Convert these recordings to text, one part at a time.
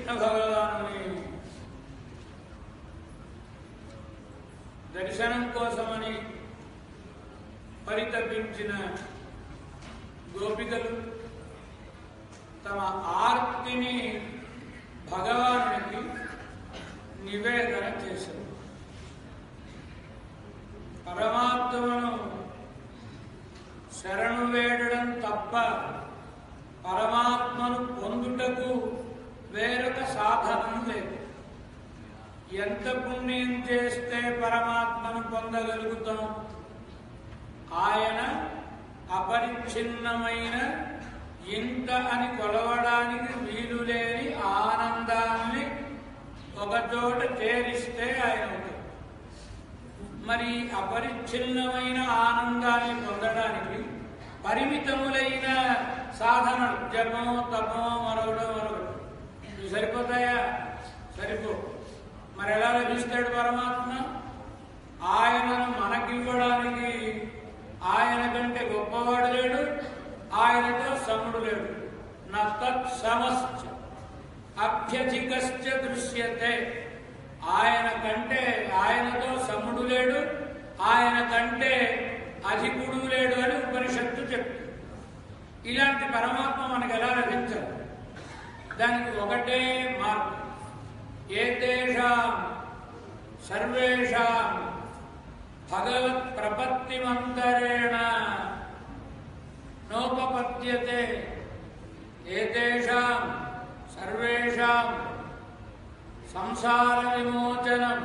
శ్రీకృష్ణ భగవానుని దర్శనం కోసమని పరితపించిన గోపికలు తమ ఆర్తిని భగవానునికి నివేదన చేశారు. పరమాత్మను శరణు వేడడం తప్ప పరమాత్మను పొందుటకు వేరొక సాధనం లేదు. ఎంత పుణ్యం చేస్తే పరమాత్మను పొందగలుగుతాం? ఆయన అపరిచ్ఛిన్నమైన ఇంత అని కొలవడానికి వీలు లేని ఆనందాన్ని ఒకచోట చేరిస్తే ఆయన అవుతాడు. మరి అపరిచ్ఛిన్నమైన ఆనందాన్ని పొందడానికి పరిమితములైన సాధనలు జపం తపం మరొకడు ఇవి సరిపోతాయా? సరిపో. మరి ఎలా లభిస్తాడు పరమాత్మ? ఆయనను మనకివ్వడానికి ఆయన కంటే గొప్పవాడు లేడు, ఆయనతో సముడు లేడు. నత్సమశ్చ అభ్యధికశ్చ దృశ్యతే. ఆయన కంటే ఆయనతో సముడు లేడు, ఆయన కంటే అధికుడు లేడు అని ఉపనిషత్తు చెప్తుంది. ఇలాంటి పరమాత్మ మనకు ఎలా లభించాలి? దానికి ఒకటే మార్గం. ఏతేషాం సర్వేషాం భగవత్ ప్రపత్తిమంతరేణ నోపపద్యతే. ఏతేషాం సర్వేషాం సంసార విమోచనం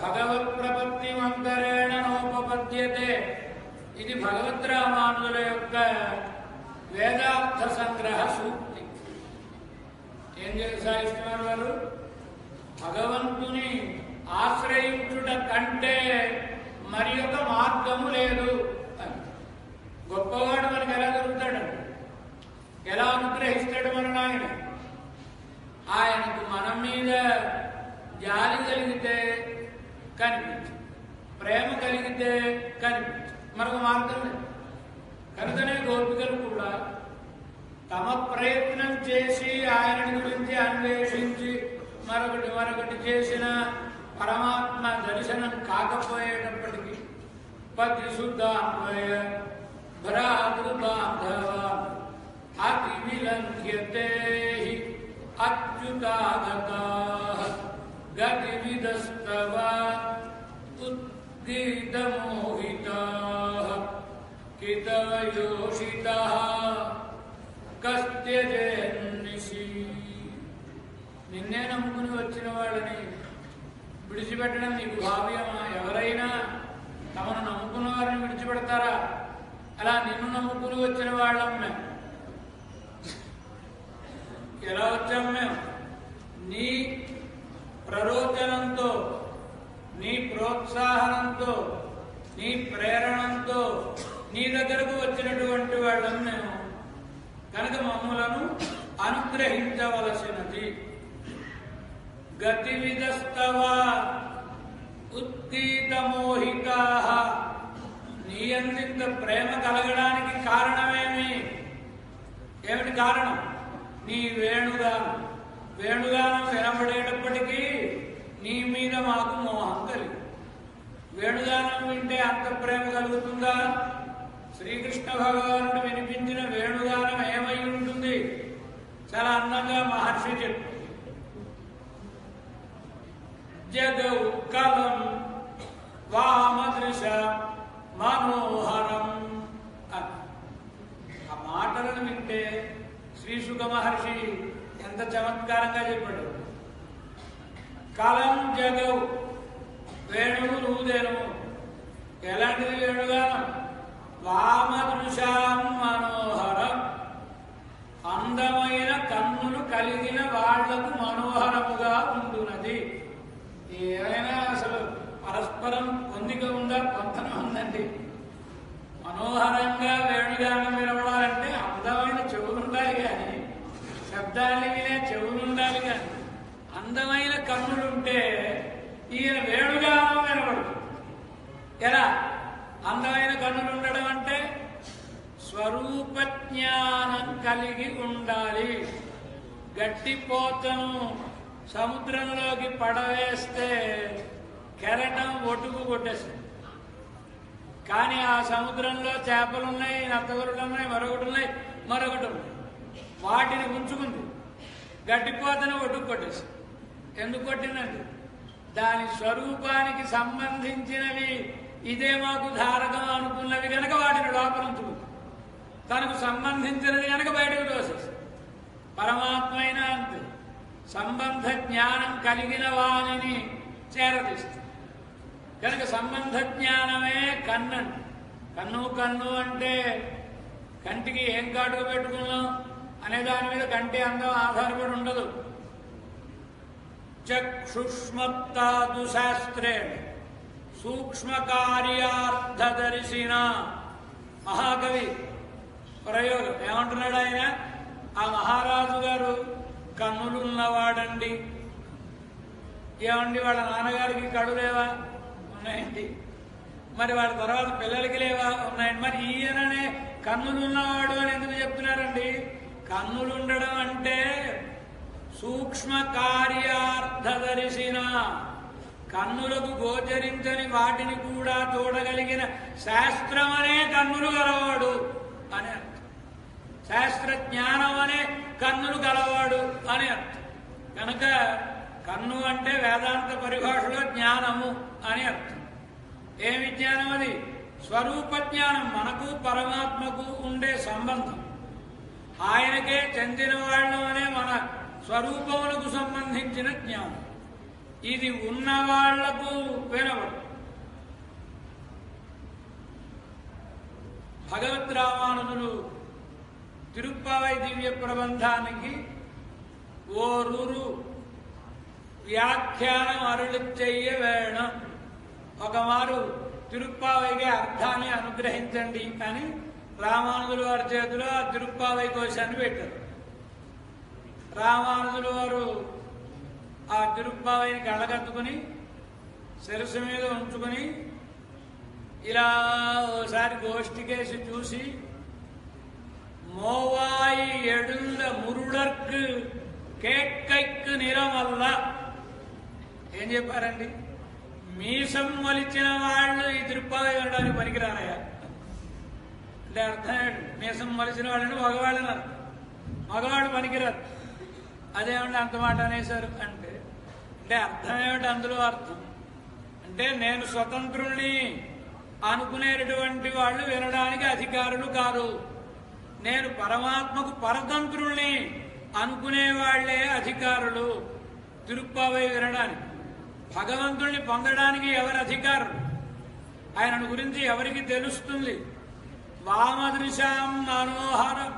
భగవత్ ప్రపత్తిమంతరేణ నోపపద్యతే. ఇది భగవద్ రామానుజుల యొక్క వేదార్థ సంగ్రహ సూక్తి. ఏం చేశారు వారు? భగవంతుని ఆశ్రయించుట కంటే మరి ఒక మార్గము లేదు అని. గొప్పవాడు మనకు ఎలా దొరుకుతాడండి? ఎలా అనుగ్రహిస్తాడు మన ఆయన? ఆయనకు మన మీద జాలి కలిగితే కనిపించు, ప్రేమ కలిగితే కనిపించు, మరొక మార్గం లేదు. కనుకనే గోపికలు కూడా తమ ప్రయత్నం చేసి ఆయనని గురించి అన్వేషించి మరొకటి చేసిన పరమాత్మ దర్శనం కాకపోయేటప్పటికీ పతిసుద్ధాన్వయ భ్రాతృబాంధవ అతి విలంఘ్యతే అచ్యుతాగతాః గతివిదస్తవ ఉద్గీతమోహితాః కితయోషితః కస్త్యజేన్నిషి. నిన్నే నమ్ముకుని వచ్చిన వాళ్ళని విడిచిపెట్టడం నీకు భావ్యమా? ఎవరైనా తమను నమ్ముకున్న వారిని విడిచిపెడతారా? అలా నిన్ను నమ్ముకుని వచ్చిన వాళ్ళం మేము. ఎలా వచ్చాము మేము? నీ ప్రరోచనంతో, నీ ప్రోత్సాహనంతో, నీ ప్రేరణంతో నీ దగ్గరకు వచ్చినటువంటి వాళ్ళం మేము. కనుక మమ్ములను అనుగ్రహించవలసినది. గతివిదస్తవ ఉత్కీతమోహితాః. నీ అందింత ప్రేమ కలగడానికి కారణమేమి? ఏమిటి కారణం? నీ వేణుగానం. వేణుగానం వినబడేటప్పటికీ నీ మీద మాకు మోహం కలిగి. వేణుగానం వింటే అంత ప్రేమ కలుగుతుందా? శ్రీకృష్ణ భగవానుడు వినిపించిన వేణుగానం ఏమై ఉంటుంది? చాలా అందంగా మహర్షి చెప్పు. జగౌ కలం వామదృశ మనోహరం. ఆ మాటలను వింటే శ్రీశుక మహర్షి ఎంత చమత్కారంగా చెప్పాడు. కలం జగౌ, వేణువు రూదేను. ఎలాంటిది వేణుగానం? వామదృశాం మనోహరం. అందమైన కన్నులు కలిగిన వాళ్లకు మనోహరముగా ఉంటున్నది. ఏమైనా అసలు పరస్పరం పొందిక ఉందా? పొందన ఉందండి. మనోహరంగా వేణుగానం వినబడాలంటే అందమైన చెవులుండాలి, కానీ శబ్దాన్ని వినే చెవులుండాలి, కానీ అందమైన కన్నులుంటే ఈయన వేణుగానం వినబడుతుంది. ఎలా? అందమైన కన్నులు ఉండడం అంటే స్వరూప జ్ఞానం కలిగి ఉండాలి. గట్టిపోతను సముద్రంలోకి పడవేస్తే కెరటం ఒటుకు కొట్టేస్తుంది. కానీ ఆ సముద్రంలో చేపలున్నాయి, నత్తగరులున్నాయి, మరొకటి ఉన్నాయి. వాటిని ఉంచుకుంది. గట్టిపోతను ఒటుకు కొట్టేసింది. ఎందుకు కొట్టిందండి? దాని స్వరూపానికి సంబంధించినవి ఇదే మాకు ధారకం అనుకున్నవి కనుక వాటిని లోపల ఉంచుకుంది. తనకు సంబంధించినది కనుక బయటకు తోసేస్తుంది. పరమాత్మ అయినా అంతే. సంబంధ జ్ఞానం కలిగిన వాణిని చేరదీస్తుంది. కనుక సంబంధ జ్ఞానమే కన్నండి. కన్ను అంటే కంటికి ఏం కాటుక పెట్టుకున్నాం అనే దాని మీద కంటి అందం ఆధారపడి ఉండదు. చక్షుష్మత్తాదు శాస్త్రేణ సూక్ష్మ కార్యార్థదర్శిన మహాకవి ప్రయోగం ఏమంటున్నాడు ఆయన? ఆ మహారాజు గారు కన్నులున్నవాడండి. ఏమండి వాళ్ళ నాన్నగారికి కళ్ళు లేవా? ఉన్నాయండి. మరి వాళ్ళ తర్వాత పిల్లలకి లేవా? ఉన్నాయండి. మరి ఈయననే కన్నులున్నవాడు అని ఎందుకు చెప్తున్నారండి? కన్నులుండడం అంటే సూక్ష్మ కార్యార్థదర్శిన, కన్నులకు గోచరించని వాటిని కూడా చూడగలిగిన శాస్త్రమనే కన్నులు గలవాడు అని అర్థం. శాస్త్రజ్ఞానం అనే కన్నులు గలవాడు అని అర్థం. కనుక కన్ను అంటే వేదాంత పరిభాషలో జ్ఞానము అని అర్థం. ఏమి జ్ఞానం అది? స్వరూప జ్ఞానం. మనకు పరమాత్మకు ఉండే సంబంధం, ఆయనకే చెందిన వాళ్ళం అనే మన స్వరూపములకు సంబంధించిన జ్ఞానం. ఇది ఉన్న వాళ్లకు వినబడు. భగవద్ రామానుజులు తిరుప్పావై దివ్య ప్రబంధానికి ఓరూరు వ్యాఖ్యానం అరుళి చెయ్య వేణం. ఒకమారు తిరుప్పావైకి అర్థాన్ని అనుగ్రహించండి అని రామానుజుల వారి చేతిలో ఆ తిరుప్పావై కోశాన్ని పెట్టారు. రామానుజుల వారు ఆ తిరుప్పావైని కళ్ళకత్తుకుని శిరస్సు మీద ఉంచుకుని ఇలా ఓసారి గోష్ఠికేసి చూసి మోవాయి ఎడుంద మురుడర్కు కేక్కైక్కు నిరమల్ల ఏం చెప్పారండి? మీసం మొలిచిన వాళ్ళు ఈ తిరుప్పావై వినడానికి పనికిరానయ్యా అంటే అర్థం ఏంటి? మీసం మొలిచిన వాళ్ళని మగవాళ్ళని అర్థం. మగవాడు పనికిరాదు. అదేమంటే అంత మాట అనేశారు అంటే అర్థం ఏమిటి? అందులో అర్థం అంటే నేను స్వతంత్రుల్ని అనుకునేటటువంటి వాళ్ళు వినడానికి అధికారులు కాదు. నేను పరమాత్మకు పరతంత్రుల్ని అనుకునే వాళ్లే అధికారులు తిరుప్పావై వినడానికి. భగవంతుణ్ణి పొందడానికి ఎవరి అధికారులు? ఆయనను గురించి ఎవరికి తెలుస్తుంది? వామదృశాం మనోహరం.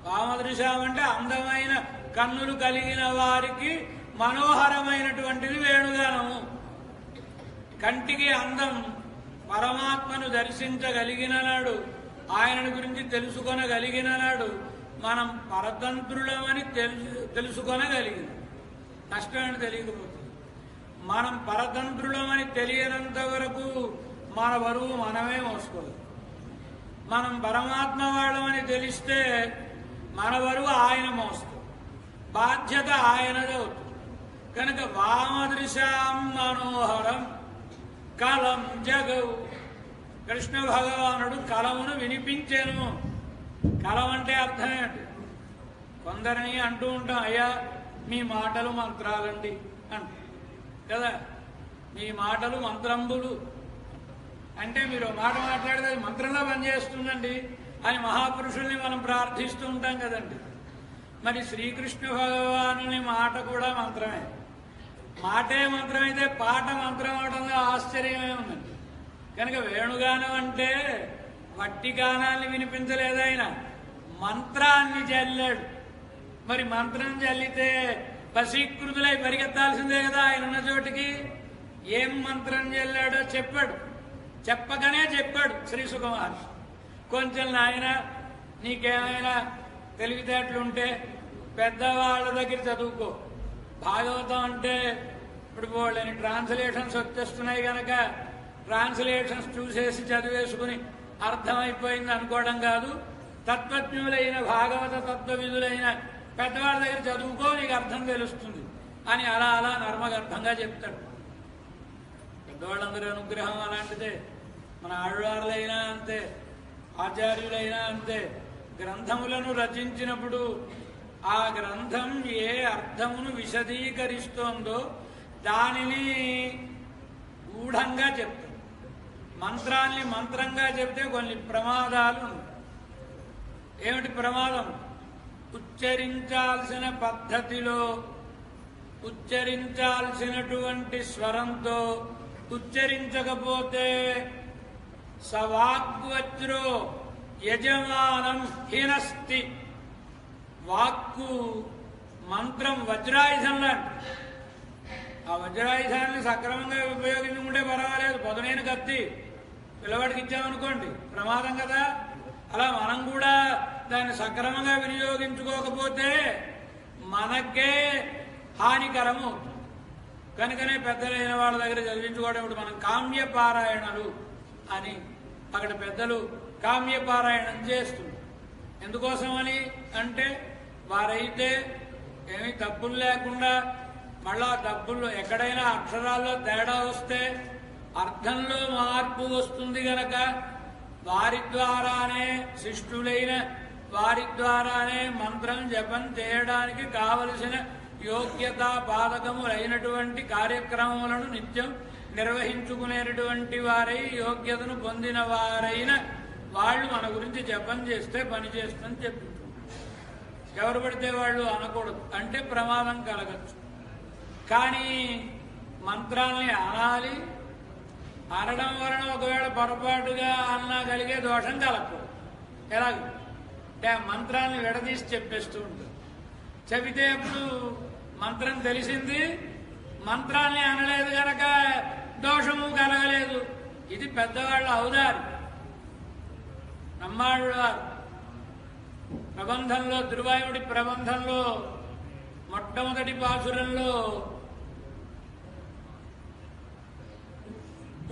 వామదృశాం అంటే అందమైన కన్నులు కలిగిన వారికి మనోహరమైనటువంటిది వేణుగానము. కంటికి అందం పరమాత్మను దర్శించగలిగిన నాడు, ఆయనను గురించి తెలుసుకొనగలిగిన నాడు మనం పరతంత్రులమని తెలుసుకొనగలిగింది. నష్టమని తెలియకపోతుంది. మనం పరతంత్రులమని తెలియనంత వరకు మన బరువు మనమే మోసుకోవాలి. మనం పరమాత్మ వాళ్ళమని తెలిస్తే మన బరువు ఆయన మోస్తుంది. బాధ్యత ఆయనదే అవుతుంది. కనుక వామదృశాం మనోహరం కలం జగవు. కృష్ణ భగవానుడు కలమును వినిపించాను. కలం అంటే అర్థం ఏంటి? కొందరిని అంటూ ఉంటాం, అయ్యా మీ మాటలు మంత్రాలండి అంట కదా. మీ మాటలు మంత్రంబులు అంటే మీరు మాట మాట్లాడితే మంత్రంలో పనిచేస్తుందండి అని మహాపురుషుల్ని మనం ప్రార్థిస్తూ ఉంటాం కదండి. మరి శ్రీకృష్ణ భగవానుని మాట కూడా మంత్రమే. మాటే మంత్రమైతే పాట మంత్రం అవడంలో ఆశ్చర్యమే ఉందండి. కనుక వేణుగానం అంటే వట్టి గానాన్ని వినిపించలేదు, ఆయన మంత్రాన్ని చల్లాడు. మరి మంత్రం చల్లితే వశీకృతులై పరిగెత్తాల్సిందే కదా ఆయన ఉన్న చోటికి. ఏం మంత్రం చల్లాడో చెప్పాడు. చెప్పగానే చెప్పాడు శ్రీ సుఖమహర్షి. కొంచెం నాయన నీకేమైనా తెలివితేటలుంటే పెద్దవాళ్ళ దగ్గర చదువుకో. భాగవతం అంటే ఇప్పుడు వాళ్ళని ట్రాన్స్లేషన్స్ వచ్చేస్తున్నాయి కనుక ట్రాన్స్లేషన్స్ చూసేసి చదివేసుకుని అర్థమైపోయింది అనుకోవడం కాదు. తత్వజ్ఞులైన భాగవత తత్వవిధులైన పెద్దవాళ్ళ దగ్గర చదువుకో, నీకు అర్థం తెలుస్తుంది అని అలా అలా నర్మగర్భంగా చెప్తాడు. పెద్దవాళ్ళందరి అనుగ్రహం అలాంటిదే. మన ఆళ్వార్లైనా అంతే, ఆచార్యులైనా అంతే. గ్రంథములను రచించినప్పుడు ఆ గ్రంథం ఏ అర్థమును విశదీకరిస్తోందో దానిని గూఢంగా చెప్తాడు. మంత్రాన్ని మంత్రంగా చెప్తే కొన్ని ప్రమాదాలు ఉన్నాయి. ఏమిటి ప్రమాదం? ఉచ్చరించాల్సిన పద్ధతిలో, ఉచ్చరించాల్సినటువంటి స్వరంతో ఉచ్చరించకపోతే సవాగ్వజ్రో యజమానం హినస్తి. వాక్కు మంత్రం వజ్రాయుధం లాంటి. ఆ వజ్రాయుధాన్ని సక్రమంగా ఉపయోగించుకుంటే పర్వాలేదు, పొదనైన కత్తి పిల్లవాడికి ఇచ్చామనుకోండి ప్రమాదం కదా. అలా మనం కూడా దాన్ని సక్రమంగా వినియోగించుకోకపోతే మనకే హానికరము అవుతుంది. కనుకనే పెద్దలైన వాళ్ళ దగ్గర చదివించుకోవడం. ఇప్పుడు మనం కామ్య పారాయణలు అని అక్కడ పెద్దలు కామ్య పారాయణం చేస్తున్నారు. ఎందుకోసమని అంటే వారైతే ఏమీ తప్పులు లేకుండా, మళ్ళా తప్పుల్లో ఎక్కడైనా అక్షరాల్లో తేడా వస్తే అర్థంలో మార్పు వస్తుంది గనక వారి ద్వారానే, శిష్టులైన వారి ద్వారానే మంత్రం జపం చేయడానికి కావలసిన యోగ్యతా బాధకములైనటువంటి కార్యక్రమములను నిత్యం నిర్వహించుకునేటటువంటి వారై యోగ్యతను పొందిన వారైన వాళ్ళు మన గురించి జపం చేస్తే పని చేస్తుందని చెప్తుంటారు. ఎవరు పడితే వాళ్ళు అనకూడదు, అంటే ప్రమాదం కలగచ్చు. కానీ మంత్రాల్ని అనాలి. అనడం వలన ఒకవేళ పొరపాటుగా అన్నా కలిగే దోషం కలగకూడదు. ఎలాగ అంటే ఆ మంత్రాన్ని విడదీసి చెప్పేస్తూ ఉంటారు. చెబితే అప్పుడు మంత్రం తెలిసింది, మంత్రాన్ని అనలేదు గనక దోషము కలగలేదు. ఇది పెద్దవాళ్ళ ఔదార్యం. నమ్మాళ్ళు వారు ప్రబంధంలో, దుర్వాయుడి ప్రబంధంలో మొట్టమొదటి పాసురంలో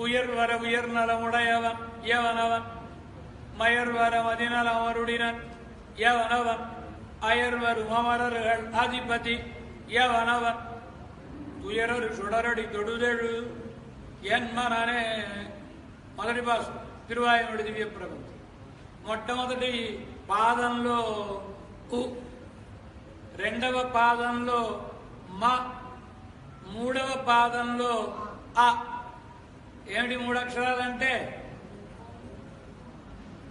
உயர்வர உயர்நலமுடையவன் எவனவன், மயர்வர மதிநலமருடினன் எவனவன், அயர்வரும் அமரர்கள் அதிபதி எவனவன், துயரரு சுடரடி தொடுதெழு என் மனనే. మొదటి పాసు తిరువాయుడి దివ్య ప్రబంధం. మొట్టమొదటి పాదంలో ఉ, రెండవ పాదంలో మ, మూడవ పాదంలో అ. ఏమిటి మూడు అక్షరాలంటే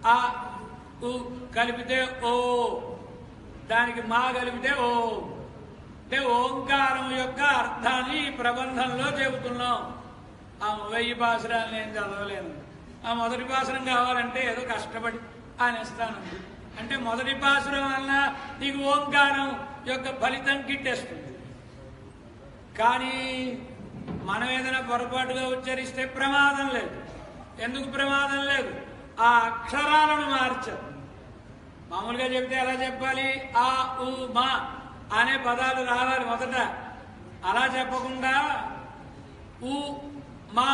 ఆ ఉ కలిపితే ఓ, దానికి మా కలిపితే ఓ. అంటే ఓంకారం యొక్క అర్థాన్ని ఈ ప్రబంధంలో చెబుతున్నాం. ఆ 1000 పాసురాలు నేను చదవలేను. ఆ మొదటి పాసురం కావాలంటే ఏదో కష్టపడి అనేస్తానండి. అంటే మొదటి పాసురం వల్ల నీకు ఓంకారం యొక్క ఫలితం కిట్టేస్తుంది. కానీ మనం ఏదైనా పొరపాటుగా ఉచ్చరిస్తే ప్రమాదం లేదు. ఎందుకు ప్రమాదం లేదు? ఆ అక్షరాలను మార్చదు. మామూలుగా చెబితే ఎలా చెప్పాలి? ఆ ఉ మా అనే పదాలు రావాలి మొదట. అలా చెప్పకుండా ఉ మా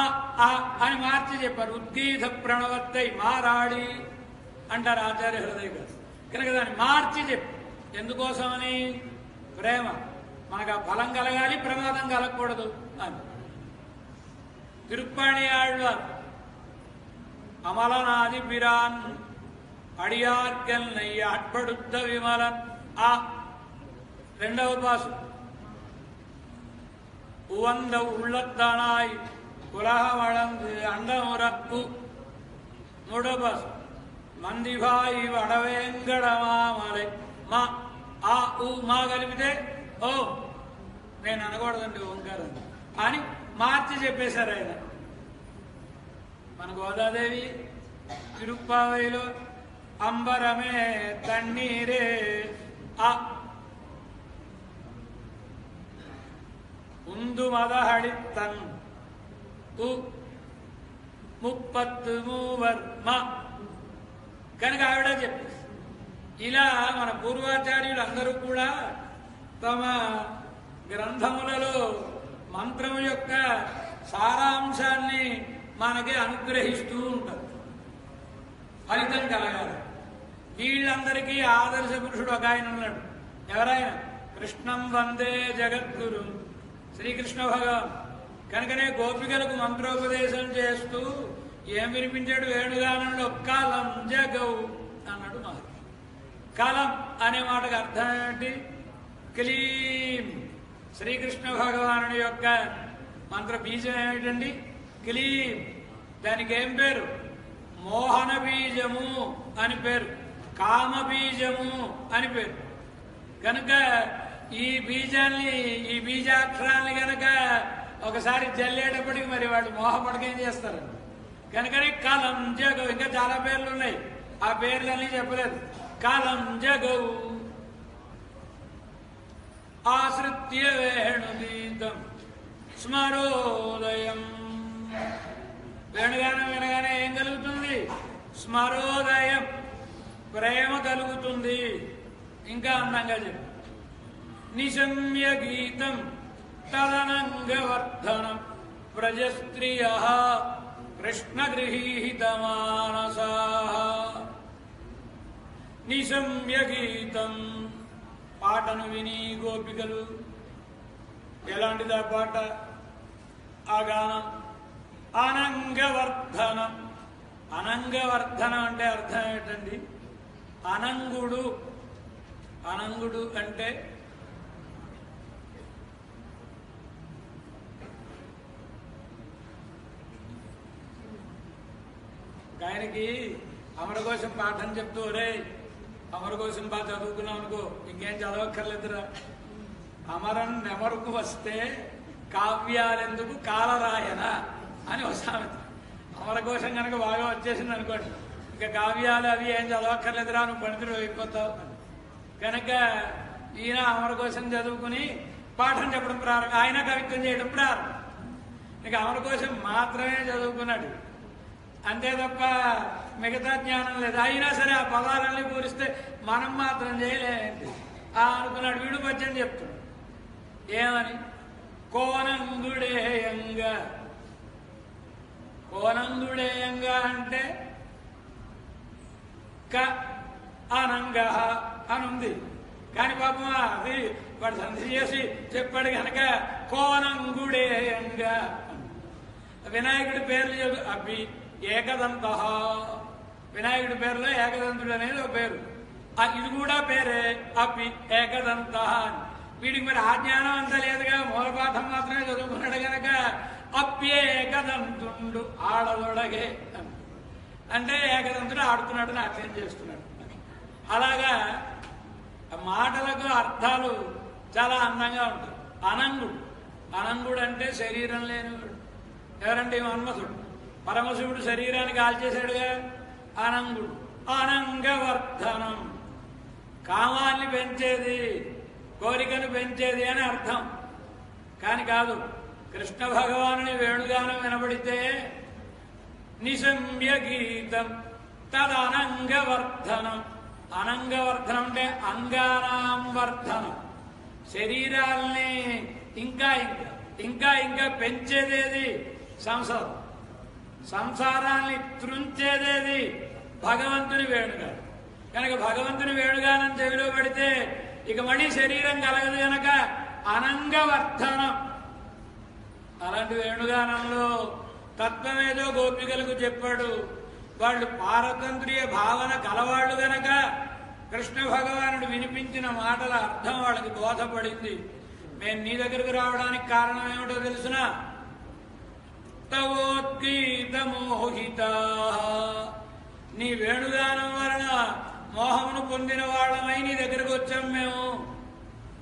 ఆ అని మార్చి చెప్పారు. ఉద్గీత ప్రణవత్తై మారాడి అంటారు ఆచార్య హృదయ గారు. కనుక దాన్ని మార్చి చెప్పి, ఎందుకోసమని? ప్రేమ. మనకు ఆ ఫలం కలగాలి, ప్రమాదం కలగకూడదు అని. తిరుప్పాణి ఆళ్వార్ అమలనాది పిరాన్ అడియార్గల్ నయ్య అట్పడుద్ద విమలన్. ఆ రెండవ పాసు உவந்த உள்ளத்தானாய் உலக வளர்ந்து அண்டமுறப்பு. మూడవ పాసు మందిభాయి వడవేంకటమామలై. మా ఆ ఉ మా కలిపితే ఓ. నేను అనకూడదండి ఓంకారం అని మార్చి చెప్పేశారు ఆయన. మన గోదాదేవి తిరుప్పావైలో అంబరమే తన్నీరే ఆ ఉందు మదహడిత్తన్ ఉ 33 మా. కనుక ఆవిడ చెప్పేసి ఇలా మన పూర్వాచార్యులు అందరూ కూడా తమ గ్రంథములలో మంత్రము యొక్క సారాంశాన్ని మనకి అనుగ్రహిస్తూ ఉంటారు. ఫలితం కలగాలి. వీళ్ళందరికీ ఆదర్శ పురుషుడు ఒక ఆయన ఉన్నాడు. ఎవరాయన? కృష్ణం వందే జగద్గురు శ్రీకృష్ణ భగవాన్. కనుకనే గోపికలకు మంత్రోపదేశం చేస్తూ ఏం వినిపించాడు? వేణుగానంలో కాలం జగౌ అన్నాడు మహర్షి. కాలం అనే మాటకు అర్థం ఏమిటి? క్లీం. శ్రీకృష్ణ భగవానుడి యొక్క మంత్ర బీజం ఏమిటండి? క్లీం. దానికి ఏం పేరు? మోహన బీజము అని పేరు, కామ బీజము అని పేరు. కనుక ఈ బీజాన్ని, ఈ బీజాక్షరాన్ని కనుక ఒకసారి జల్లేటప్పటికి మరి వాళ్ళు మోహపడకేం చేస్తారు. కనుకనే కాలం జగౌ. ఇంకా చాలా పేర్లు ఉన్నాయి, ఆ పేర్లన్నీ చెప్పలేదు. కాలం జగౌ ఆశ్రిత్య వేణుగీతం స్మరోదయం. వేణుగానం వినగానే ఏం కలుగుతుంది? స్మరోదయం, ప్రేమ కలుగుతుంది. ఇంకా అందంగా చెప్పు. నిశమ్య గీతం తదనంగవర్ధనం వ్రజస్త్రియ కృష్ణ గృహీత మానసా. నిశమ్య గీతం, పాటను విని గోపికలు. ఎలాంటిది ఆ పాట, ఆ గానం? అనంగవర్ధనం. అనంగవర్ధనం అంటే అర్థం ఏంటండి? అనంగుడు. అనంగుడు అంటే ఆయనకి అమరు కోసం పాఠం చెప్తూ, రే అమరు కోసం బాగా చదువుకున్నాం అనుకో, ఇంకేం చదవక్కర్లేదురా. అమరం నెమరుకు వస్తే కావ్యాలెందుకు కాలరాయన అని ఒక సామెత. అమరకోశం కనుక బాగా వచ్చేసింది అనుకోండి, ఇక కావ్యాలు అవి ఏం చదవక్కర్లేదురా, నువ్వు పండితుడు అయిపోతావు. కనుక ఈయన అమరకోశం చదువుకుని పాఠం చెప్పడం ప్రారంభం, ఆయన కవిత్వం చేయడం ప్రారంభం. ఇక అమరకోశం మాత్రమే చదువుకున్నాడు, అంతే తప్ప మిగతా జ్ఞానం లేదు. అయినా సరే ఆ పదాలన్నీ పూరిస్తే మనం మాత్రం చేయలేదు అనుకున్నాడు. వీడు పద్యం చెప్తున్నాడు. ఏమని? కోనందుడేయంగా. కోనందుడేయంగా అంటే క అనంగ అని ఉంది, కానీ పాపం అది వాడు సంధి చేసి చెప్పాడు కనుక కోనంగుడేయంగా. వినాయకుడి పేర్లు చెప్పు. అభి ఏకదంత. వినాయకుడి పేరులో ఏకదంతుడు అనేది ఒక పేరు, ఇది కూడా పేరే అపి ఏకదంత. వీడికి మరి ఆ జ్ఞానం అంతా లేదుగా, మూలపాఠం మాత్రమే చదువుకున్నాడు కనుక అప్యేకదంతుండు ఆడదొడగే అంటే ఏకదంతుడు ఆడుతున్నాడు, నాట్యం చేస్తున్నాడు. అలాగా మాటలకు అర్థాలు చాలా అందంగా ఉంటాయి. అనంగుడు. అనంగుడు అంటే శరీరం లేనివాడు. ఎవరంటే మన్మథుడు. పరమశివుడు శరీరాన్ని కాల్చేశాడుగా, అనంగుడు. అనంగవర్ధనం, కామాన్ని పెంచేది, కోరికను పెంచేది అని అర్థం. కాని కాదు, కృష్ణ భగవానుని వేణుగానం వినబడితే నిశమ్య గీతం తదనంగవర్ధనం. అనంగవర్ధనం అంటే అంగానాం వర్ధనం, శరీరాల్ని ఇంకా ఇంకా ఇంకా ఇంకా పెంచేదేది సంసారం. సంసారాన్ని త్రుంచేదేది భగవంతుని వేణుగానం. కనుక భగవంతుని వేణుగానం చెవిలో పడితే ఇక మళ్ళీ శరీరం కలగదు కనుక అనంగవర్ధనం. అలాంటి వేణుగానంలో తత్వమేదో గోపికలకు చెప్పాడు. వాళ్ళు పారతంత్ర్య భావన కలవాళ్లు గనక కృష్ణ భగవానుడు వినిపించిన మాటల అర్థం వాళ్ళకి బోధపడింది. మేము నీ దగ్గరకు రావడానికి కారణం ఏమిటో తెలుసిన? తవోద్గీత మోహిత, నీ వేణుగానం వలన మోహమును పొందిన వాళ్ళమై నీ దగ్గరకు వచ్చాం మేము.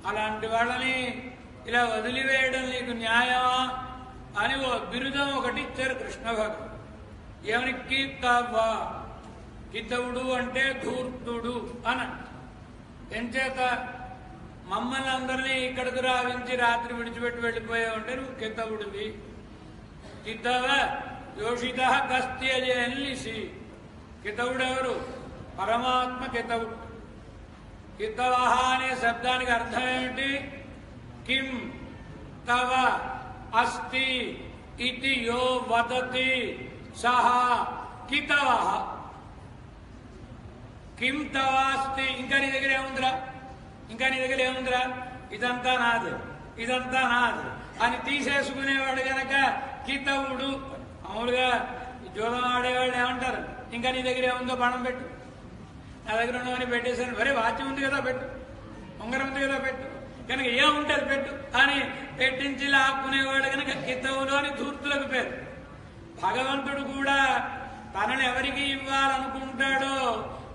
అలాంటి వాళ్ళని ఇలా వదిలివేయడం నీకు న్యాయమా అని ఓ బిరుదం ఒకటి ఇచ్చారు కృష్ణ భగవాన్. ఏమని? కీర్తవ. కితవుడు అంటే ధూర్తుడు అని. ఎంచేత మమ్మల్ని అందరినీ ఇక్కడికి రావించి రాత్రి విడిచిపెట్టి వెళ్ళిపోయావంటే నువ్వు కితవుడివి. కితవ యోషిత కస్త్యజేన్లిసి. కితవుడెవరు? పరమాత్మ కితవుడు. కితవ అనే శబ్దానికి అర్థం ఏమిటి? కిం తవ అస్తి ఇతి యో వదతి సహ కితవ. కిం తవాస్తి, ఇంకా నీ దగ్గర ఏముందిరా, ఇంకా నీ దగ్గర ఏముందిరా, ఇదంతా నాది, ఇదంతా నాది అని తీసేసుకునేవాడు గనక కితవుడు. మామూలుగా జోదం ఆడేవాళ్ళు ఏమంటారు, ఇంకా నీ దగ్గర ఏముందో బాణం పెట్టు, నా దగ్గర ఉన్నవని పెట్టేశాను, వరే వాచ్యం ఉంది కదా పెట్టు, ఉంగరం ఉంది కదా పెట్టు, కనుక ఏముంటుంది పెట్టు అని పెట్టించి లాక్కునేవాడు కనుక కితవులు అని ధూర్తులకు పేరు. భగవంతుడు కూడా తనని ఎవరికి ఇవ్వాలనుకుంటాడో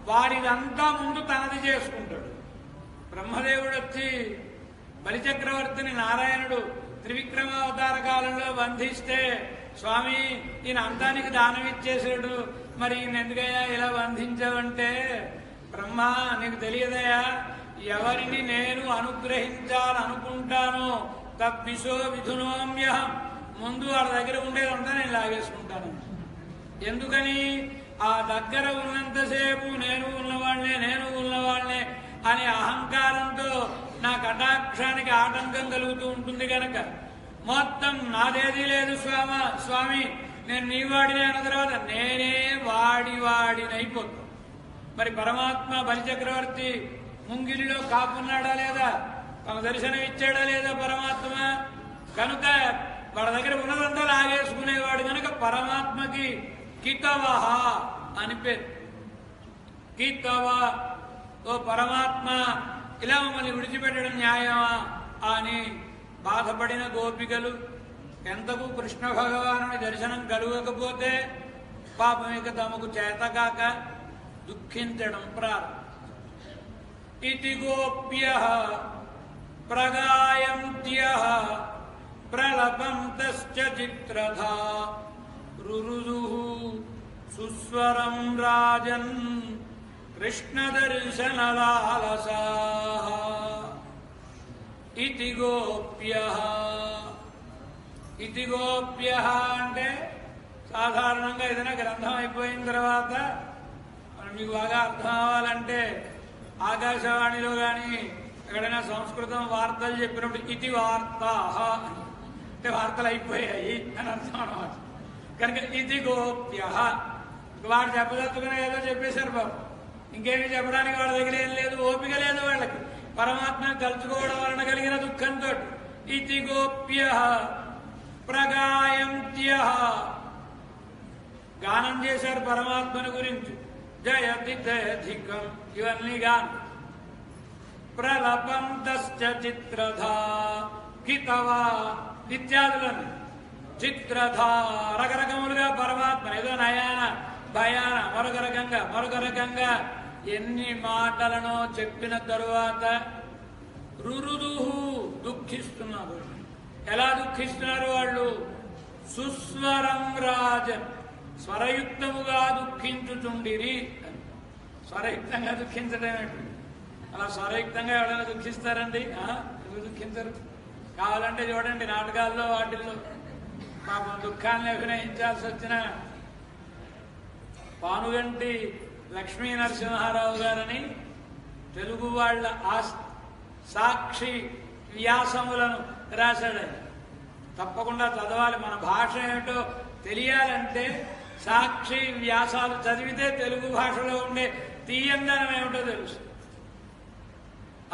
వారిదంతా ముందు తనది చేసుకుంటాడు. బ్రహ్మదేవుడు వచ్చి బలిచక్రవర్తిని నారాయణుడు త్రివిక్రమావతార కాలంలో బంధిస్తే, స్వామి ఈయన అంతానికి దానం ఇచ్చేసాడు, మరి ఈయన ఎందుకయ్యా ఇలా బంధించావంటే, బ్రహ్మ నీకు తెలియదయా, ఎవరిని నేను అనుగ్రహించాలనుకుంటానో తప్పిసో విధునోమ్యహం, ముందు వాళ్ళ దగ్గర ఉండేదంతా నేను లాగేసుకుంటాను. ఎందుకని, ఆ దగ్గర ఉన్నంతసేపు నేను ఉన్నవాళ్లే అనే అహంకారంతో నా కటాక్షానికి ఆటంకం కలుగుతూ ఉంటుంది కనుక మొత్తం నాదేదీ లేదు స్వామి నేను నీ వాడినే అన్న తర్వాత నేనే వాడినైపోతాను. మరి పరమాత్మ బలిచక్రవర్తి ముంగిలిలో కాపున్నాడా లేదా, తన దర్శనం ఇచ్చాడా లేదా పరమాత్మ, కనుక వాళ్ళ దగ్గర ఉన్నదంతా లాగేసుకునేవాడు కనుక పరమాత్మకి కితవహ అని పేరు. కితవ, ఓ పరమాత్మ ఇలా మమ్మల్ని విడిచిపెట్టడం న్యాయమా అని బాధపడిన గోపికలు ఎంతకు కృష్ణ భగవానుని దర్శనం కలుగకపోతే పాపం ఇక తమకు చేతకాక దుఃఖించడం ప్రారంభం. ఇతి గోప్యః ప్రగాయంత్యః ప్రలపంతశ్చ చిత్రధా రురుదుః సుస్వరం రాజన్ కృష్ణదర్శనలాలసాః. ఇతి గోప్యః, ఇతి గోప్యః అంటే సాధారణంగా ఏదైనా గ్రంథం అయిపోయిన తర్వాత మీకు బాగా అర్థం అవ్వాలంటే ఆకాశవాణిలో కానీ ఎక్కడైనా సంస్కృతం వార్తలు చెప్పినప్పుడు ఇతి వార్తాః అంటే వార్తలు అయిపోయాయి అని అర్థం అన్నమాట. కనుక ఇతి గోప్యః, వాడు చెప్పదలుచుకునే ఏదో చెప్పేశారు బాబు, ఇంకేమీ చెప్పడానికి వాళ్ళ దగ్గర ఏం లేదు, ఓపిక లేదు వాళ్ళకి, పరమాత్మను కలుసుకోవడం వలన కలిగిన దుఃఖంతో. ఇతి గోప్యః ప్రగాయంత్యః, గానం చేశారు పరమాత్మను గురించి, జయతి జయధికం ఇవన్నీ గానం. ప్రలపంతశ్చ చిత్రధా కితవా ఇత్యాదులని, చిత్రధా రకరకములుగా పరమాత్మ ఏదో నయాన భయాన మరొక రకంగా ఎన్ని మాటలను చెప్పిన తరువాత రురుదుః దుఃఖిస్తున్నారు. ఎలా దుఃఖిస్తున్నారు వాళ్ళు, సుస్వరం రాజన్ స్వరయుక్తముగా దుఃఖించుచుండిరి. స్వరయుక్తంగా దుఃఖించడం, అలా స్వరయుక్తంగా ఎవరైనా దుఃఖిస్తారండి? ఎందుకు దుఃఖించరు? కావాలంటే చూడండి నాటకాల్లో వాటిల్లో పాపం దుఃఖాన్ని అభినయించాల్సి వచ్చిన పానుగంటి లక్ష్మీ నరసింహారావు గారని తెలుగు వాళ్ళ సాక్షి వ్యాసములను రాశాడు. తప్పకుండా చదవాలి. మన భాష ఏమిటో తెలియాలంటే సాక్షి వ్యాసాలు చదివితే తెలుగు భాషలో ఉండే తీయందనం ఏమిటో తెలుసు.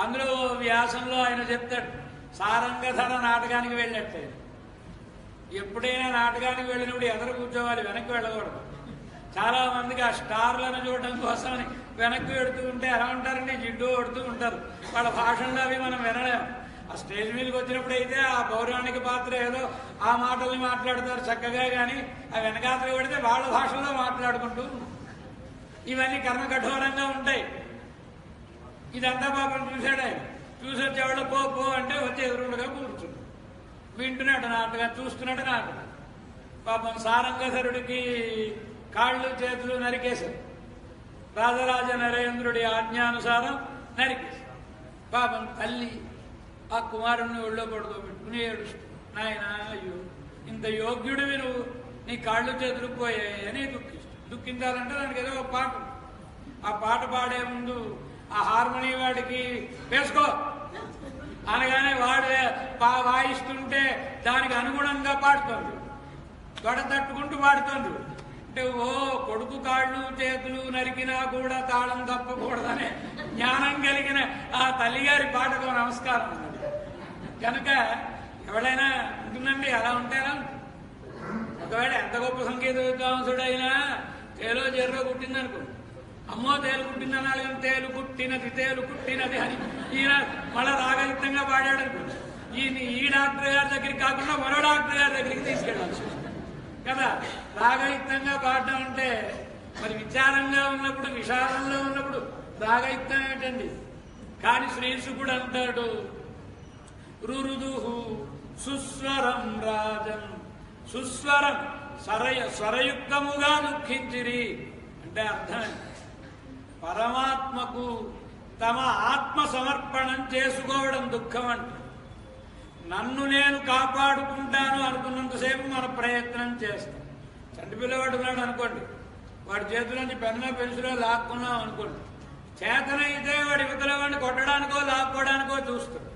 అందులో వ్యాసంలో ఆయన చెప్తాడు, సారంగధర నాటకానికి వెళ్ళట్టే, ఎప్పుడైనా నాటకానికి వెళ్ళినప్పుడు ఎదురు కూర్చోవాలి, వెనక్కి వెళ్ళకూడదు. చాలా మందికి ఆ స్టార్లను చూడడం కోసమని వెనక్కి వెడుతూ ఉంటే ఎలా ఉంటారండి, జిడ్డు కొడుతూ ఉంటారు. వాళ్ళ భాషల్లో అవి మనం వినలేము. ఆ స్టేజ్ మీదకి వచ్చినప్పుడు అయితే ఆ పౌరాణిక పాత్ర ఏదో ఆ మాటల్ని మాట్లాడతారు చక్కగా, కానీ ఆ వెనకాతలు పెడితే వాళ్ళ భాషల్లో మాట్లాడుకుంటూ ఇవన్నీ కర్మ కఠోరంగా ఉంటాయి. ఇదంతా పాపం చూశాడు ఆయన. చూసి వచ్చేవాళ్ళు పో అంటే వచ్చి ఎదురుగా కూర్చుండు, వింటున్నాడు నాటకం, చూస్తున్నాడు నాటకం. పాపం సారంగధరుడికి కాళ్ళు చేతులు నరికేశారు. రాజరాజ నరేంద్రుడి ఆజ్ఞానుసారం నరికేశారు. పాపం తల్లి ఆ కుమారుణ్ణి ఒళ్ళో పడుకోబెట్టుకుని ఏడుస్తూ, నాయన అయ్యో ఇంత యోగ్యుడివి నువ్వు, నీ కాళ్ళు చేతులు పోయాయి అని దుఃఖించాలంటే దానికి ఏదో ఒక పాట, ఆ పాట పాడే ముందు ఆ హార్మోనియం వాడికి వేసుకో అనగానే వాడు వాయిస్తుంటే దానికి అనుగుణంగా పాడుతుంది, తొడ తట్టుకుంటూ పాడుతుంది. అంటే కొడుకు కాళ్ళు చేతులు నరికినా కూడా తాళం తప్పకూడదనే జ్ఞానం కలిగిన ఆ తల్లిగారి పాటకు నమస్కారం అన్నది. కనుక ఎవడైనా ఉంటుందండి, అలా ఉంటారా? ఒకవేళ ఎంత గొప్ప సంగీత విద్వాంసుడైనా తేలో జెర్రో కుట్టిందనుకో, అమ్మో తేలు కుట్టిందనాలి, కానీ తేలు కుట్టినది అని ఈయన మళ్ళా రాగయుక్తంగా పాడాడనుకో, ఈ డాక్టర్ గారి దగ్గరికి కాకుండా మరో డాక్టర్ గారి దగ్గరికి తీసుకెళ్ళాల్సి కదా. రాగయుక్తంగా పాడడం అంటే మరి విచారంగా ఉన్నప్పుడు, విషాదంలో ఉన్నప్పుడు రాగయుక్తం ఏమిటండి? కాని శ్రీశుకుడు అంటాడు, రురుదుహు సుస్వరం రాజన్, సుస్వరం స్వరయుక్తముగా దుఃఖించిరి అంటే అర్థం పరమాత్మకు తమ ఆత్మ సమర్పణం చేసుకోవడం దుఃఖం అంటే. నన్ను నేను కాపాడుకుంటాను అనుకున్నంతసేపు మన ప్రయత్నం చేస్తాం. చంటి పిల్లవాడు ఉన్నాడు అనుకోండి, వాడి చేతిలోంచి పెన్ను పెన్సిలో లాక్కున్నాం అనుకోండి, చేతనైతే వాడి యువతల వాడిని కొట్టడానికో లాక్కోవడానికో చూస్తాడు.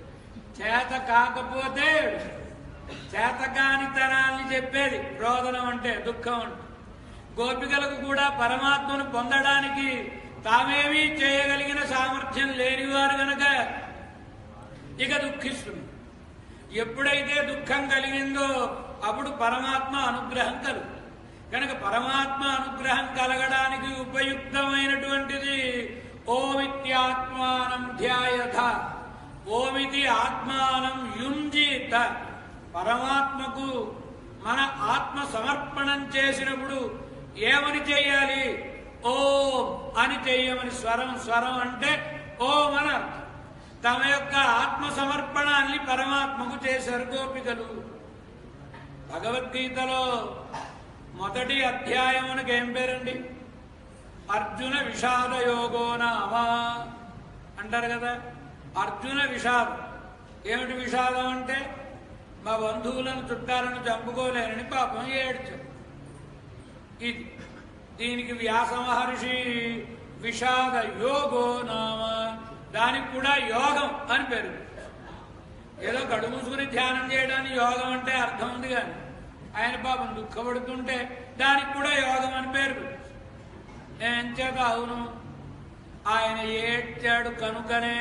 చేత కాకపోతే చేతకానితనాన్ని చెప్పేది రోదనం అంటే, దుఃఖం అంటే. గోపికలకు కూడా పరమాత్మను పొందడానికి తామేమీ చేయగలిగిన సామర్థ్యం లేనివారు గనక ఇక దుఃఖిస్తుంది. ఎప్పుడైతే దుఃఖం కలిగిందో అప్పుడు పరమాత్మ అనుగ్రహం కలుగు. కనుక పరమాత్మ అనుగ్రహం కలగడానికి ఉపయుక్తమైనటువంటిది ఓమిత్యాత్మానం ధ్యాయథ, ఓమితి ఆత్మానం యుంజీత. పరమాత్మకు మన ఆత్మ సమర్పణం చేసినప్పుడు ఏమని చెయ్యాలి? ఓం అని చెయ్యమని. స్వరం అంటే ఓం అని అర్థం. తమ యొక్క ఆత్మ సమర్పణాన్ని పరమాత్మకు చేశారు గోపికలు. భగవద్గీతలో మొదటి అధ్యాయమునకు ఏం పేరండి? అర్జున విషాద యోగో నామా అంటారు కదా. అర్జున విషాదం. ఏమిటి విషాదం అంటే? మా బంధువులను చుట్టాలను చంపుకోలేనని పాపం ఏడ్చారు. ఇది దీనికి వ్యాస మహర్షి విషాద యోగో నామ, దానికి కూడా యోగం అని పేరు. ఏదో కడు మూసుకుని ధ్యానం చేయడానికి యోగం అంటే అర్థం ఉంది, కానీ ఆయన పాపం దుఃఖపడుతుంటే దానికి కూడా యోగం అని పేరు. ఏం చేత? అవును, ఆయన ఏడ్చాడు కనుకనే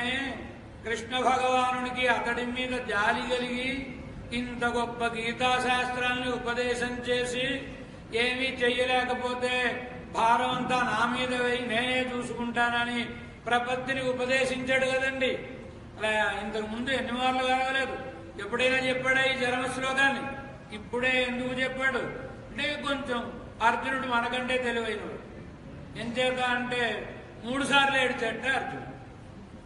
కృష్ణ భగవానునికి అతడి మీద జాలి కలిగి ఇంత గొప్ప గీతాశాస్త్రాన్ని ఉపదేశం చేసి ఏమీ చెయ్యలేకపోతే భారం అంతా నా మీద వేయి, నేనే చూసుకుంటానని ప్రపత్తిని ఉపదేశించాడు కదండి. అలా ఇంతకు ముందు ఎన్ని మార్లు కావలేదు. ఎప్పుడైనా చెప్పాడా ఈ చరమ శ్లోకాన్ని? ఇప్పుడే ఎందుకు చెప్పాడు అంటే, కొంచెం అర్జునుడు మనకంటే తెలివైనడు. ఎంచేత అంటే 3 సార్లు ఏడ్చాట అర్జునుడు.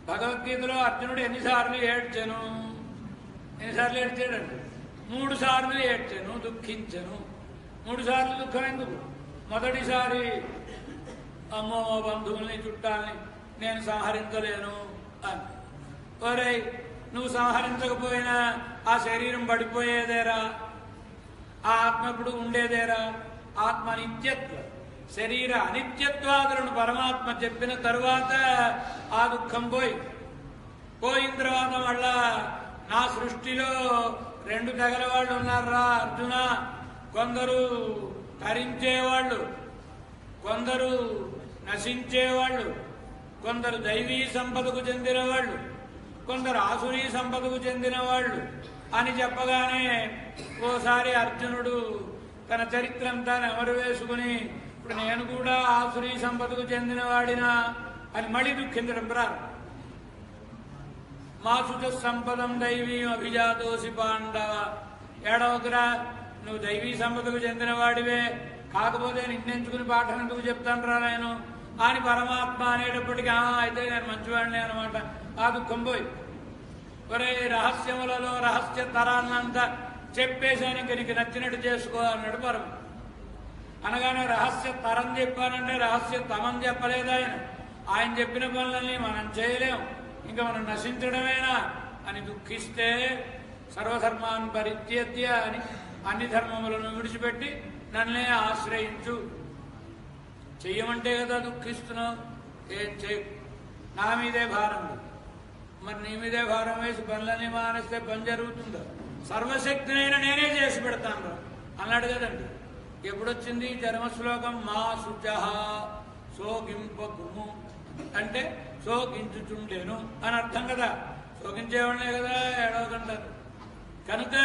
భగవద్గీతలో అర్జునుడు ఎన్నిసార్లు ఏడ్చాను? ఎన్నిసార్లు ఏడ్చాడండి? 3 సార్లు ఏడ్చాను, దుఃఖించను. 3 సార్లు దుఃఖం ఎందుకు? మొదటిసారి అమ్మో బంధువుల్ని చుట్టాలని నేను సంహరించలేను అని. ఒరే, నువ్వు సంహరించకపోయినా ఆ శరీరం పడిపోయేదేరా, ఆ ఆత్మ ఇప్పుడు ఉండేదేరా. ఆత్మ నిత్యత్వం, శరీర అనిత్యత్వాదులను పరమాత్మ చెప్పిన తరువాత ఆ దుఃఖం పోయిన తర్వాత మళ్ళా నా సృష్టిలో 2 తెగల వాళ్ళు ఉన్నారా అర్జున. కొందరు తరించేవాళ్ళు, కొందరు నశించేవాళ్ళు, కొందరు దైవీ సంపదకు చెందిన వాళ్ళు, కొందరు ఆసురీ సంపదకు చెందిన వాళ్ళు అని చెప్పగానే ఓసారి అర్జునుడు తన చరిత్ర అంతా నెమరు వేసుకుని, ఇప్పుడు నేను కూడా ఆసురీ సంపదకు చెందిన వాడినా అని మళ్ళీ దుఃఖించడం ప్రారంభం. మాసుచ సంపదం దైవీం అభిజాతోసి పాండవ. ఏడవకురా, నువ్వు దైవీ సంపదకు చెందిన వాడివే, కాకపోతే నిన్నెంచుకుని పాఠం ఎందుకు చెప్తాను రా నేను అని పరమాత్మ అనేటప్పటికీ అయితే నేను మంచివాడిని అనమాట. ఆ దుఃఖం పోయి, ఒరే రహస్యములలో రహస్య తరాన్నంతా చెప్పేశాను, ఇంక నీకు నచ్చినట్టు చేసుకో అన్నాడు పరమ. అనగానే రహస్య తరం చెప్పానంటే రహస్య తమని చెప్పలేదు ఆయన. ఆయన చెప్పిన పనులన్నీ మనం చేయలేం, ఇంకా మనం నశించడమేనా అని దుఃఖిస్తే సర్వధర్మాన్ని పరిత్యజ్య అని అన్ని ధర్మములను విడిచిపెట్టి నన్నే ఆశ్రయించు. చెయ్యమంటే కదా దుఃఖిస్తున్నావు, ఏం చెయ్యి, నా మీదే భారం. మరి నీ మీదే భారం వేసి పనులన్నీ మానేస్తే పని జరుగుతుందా? సర్వశక్తినైనా నేనే చేసి పెడతాను రా అన్నాడు కదండి. ఎప్పుడొచ్చింది చరమశ్లోకం? మా శుచ శోకింపకుము అంటే శోకించుచుండెను అని అర్థం కదా. శోకించేవాళ్ళే కదా ఏడవకంటారు. కనుక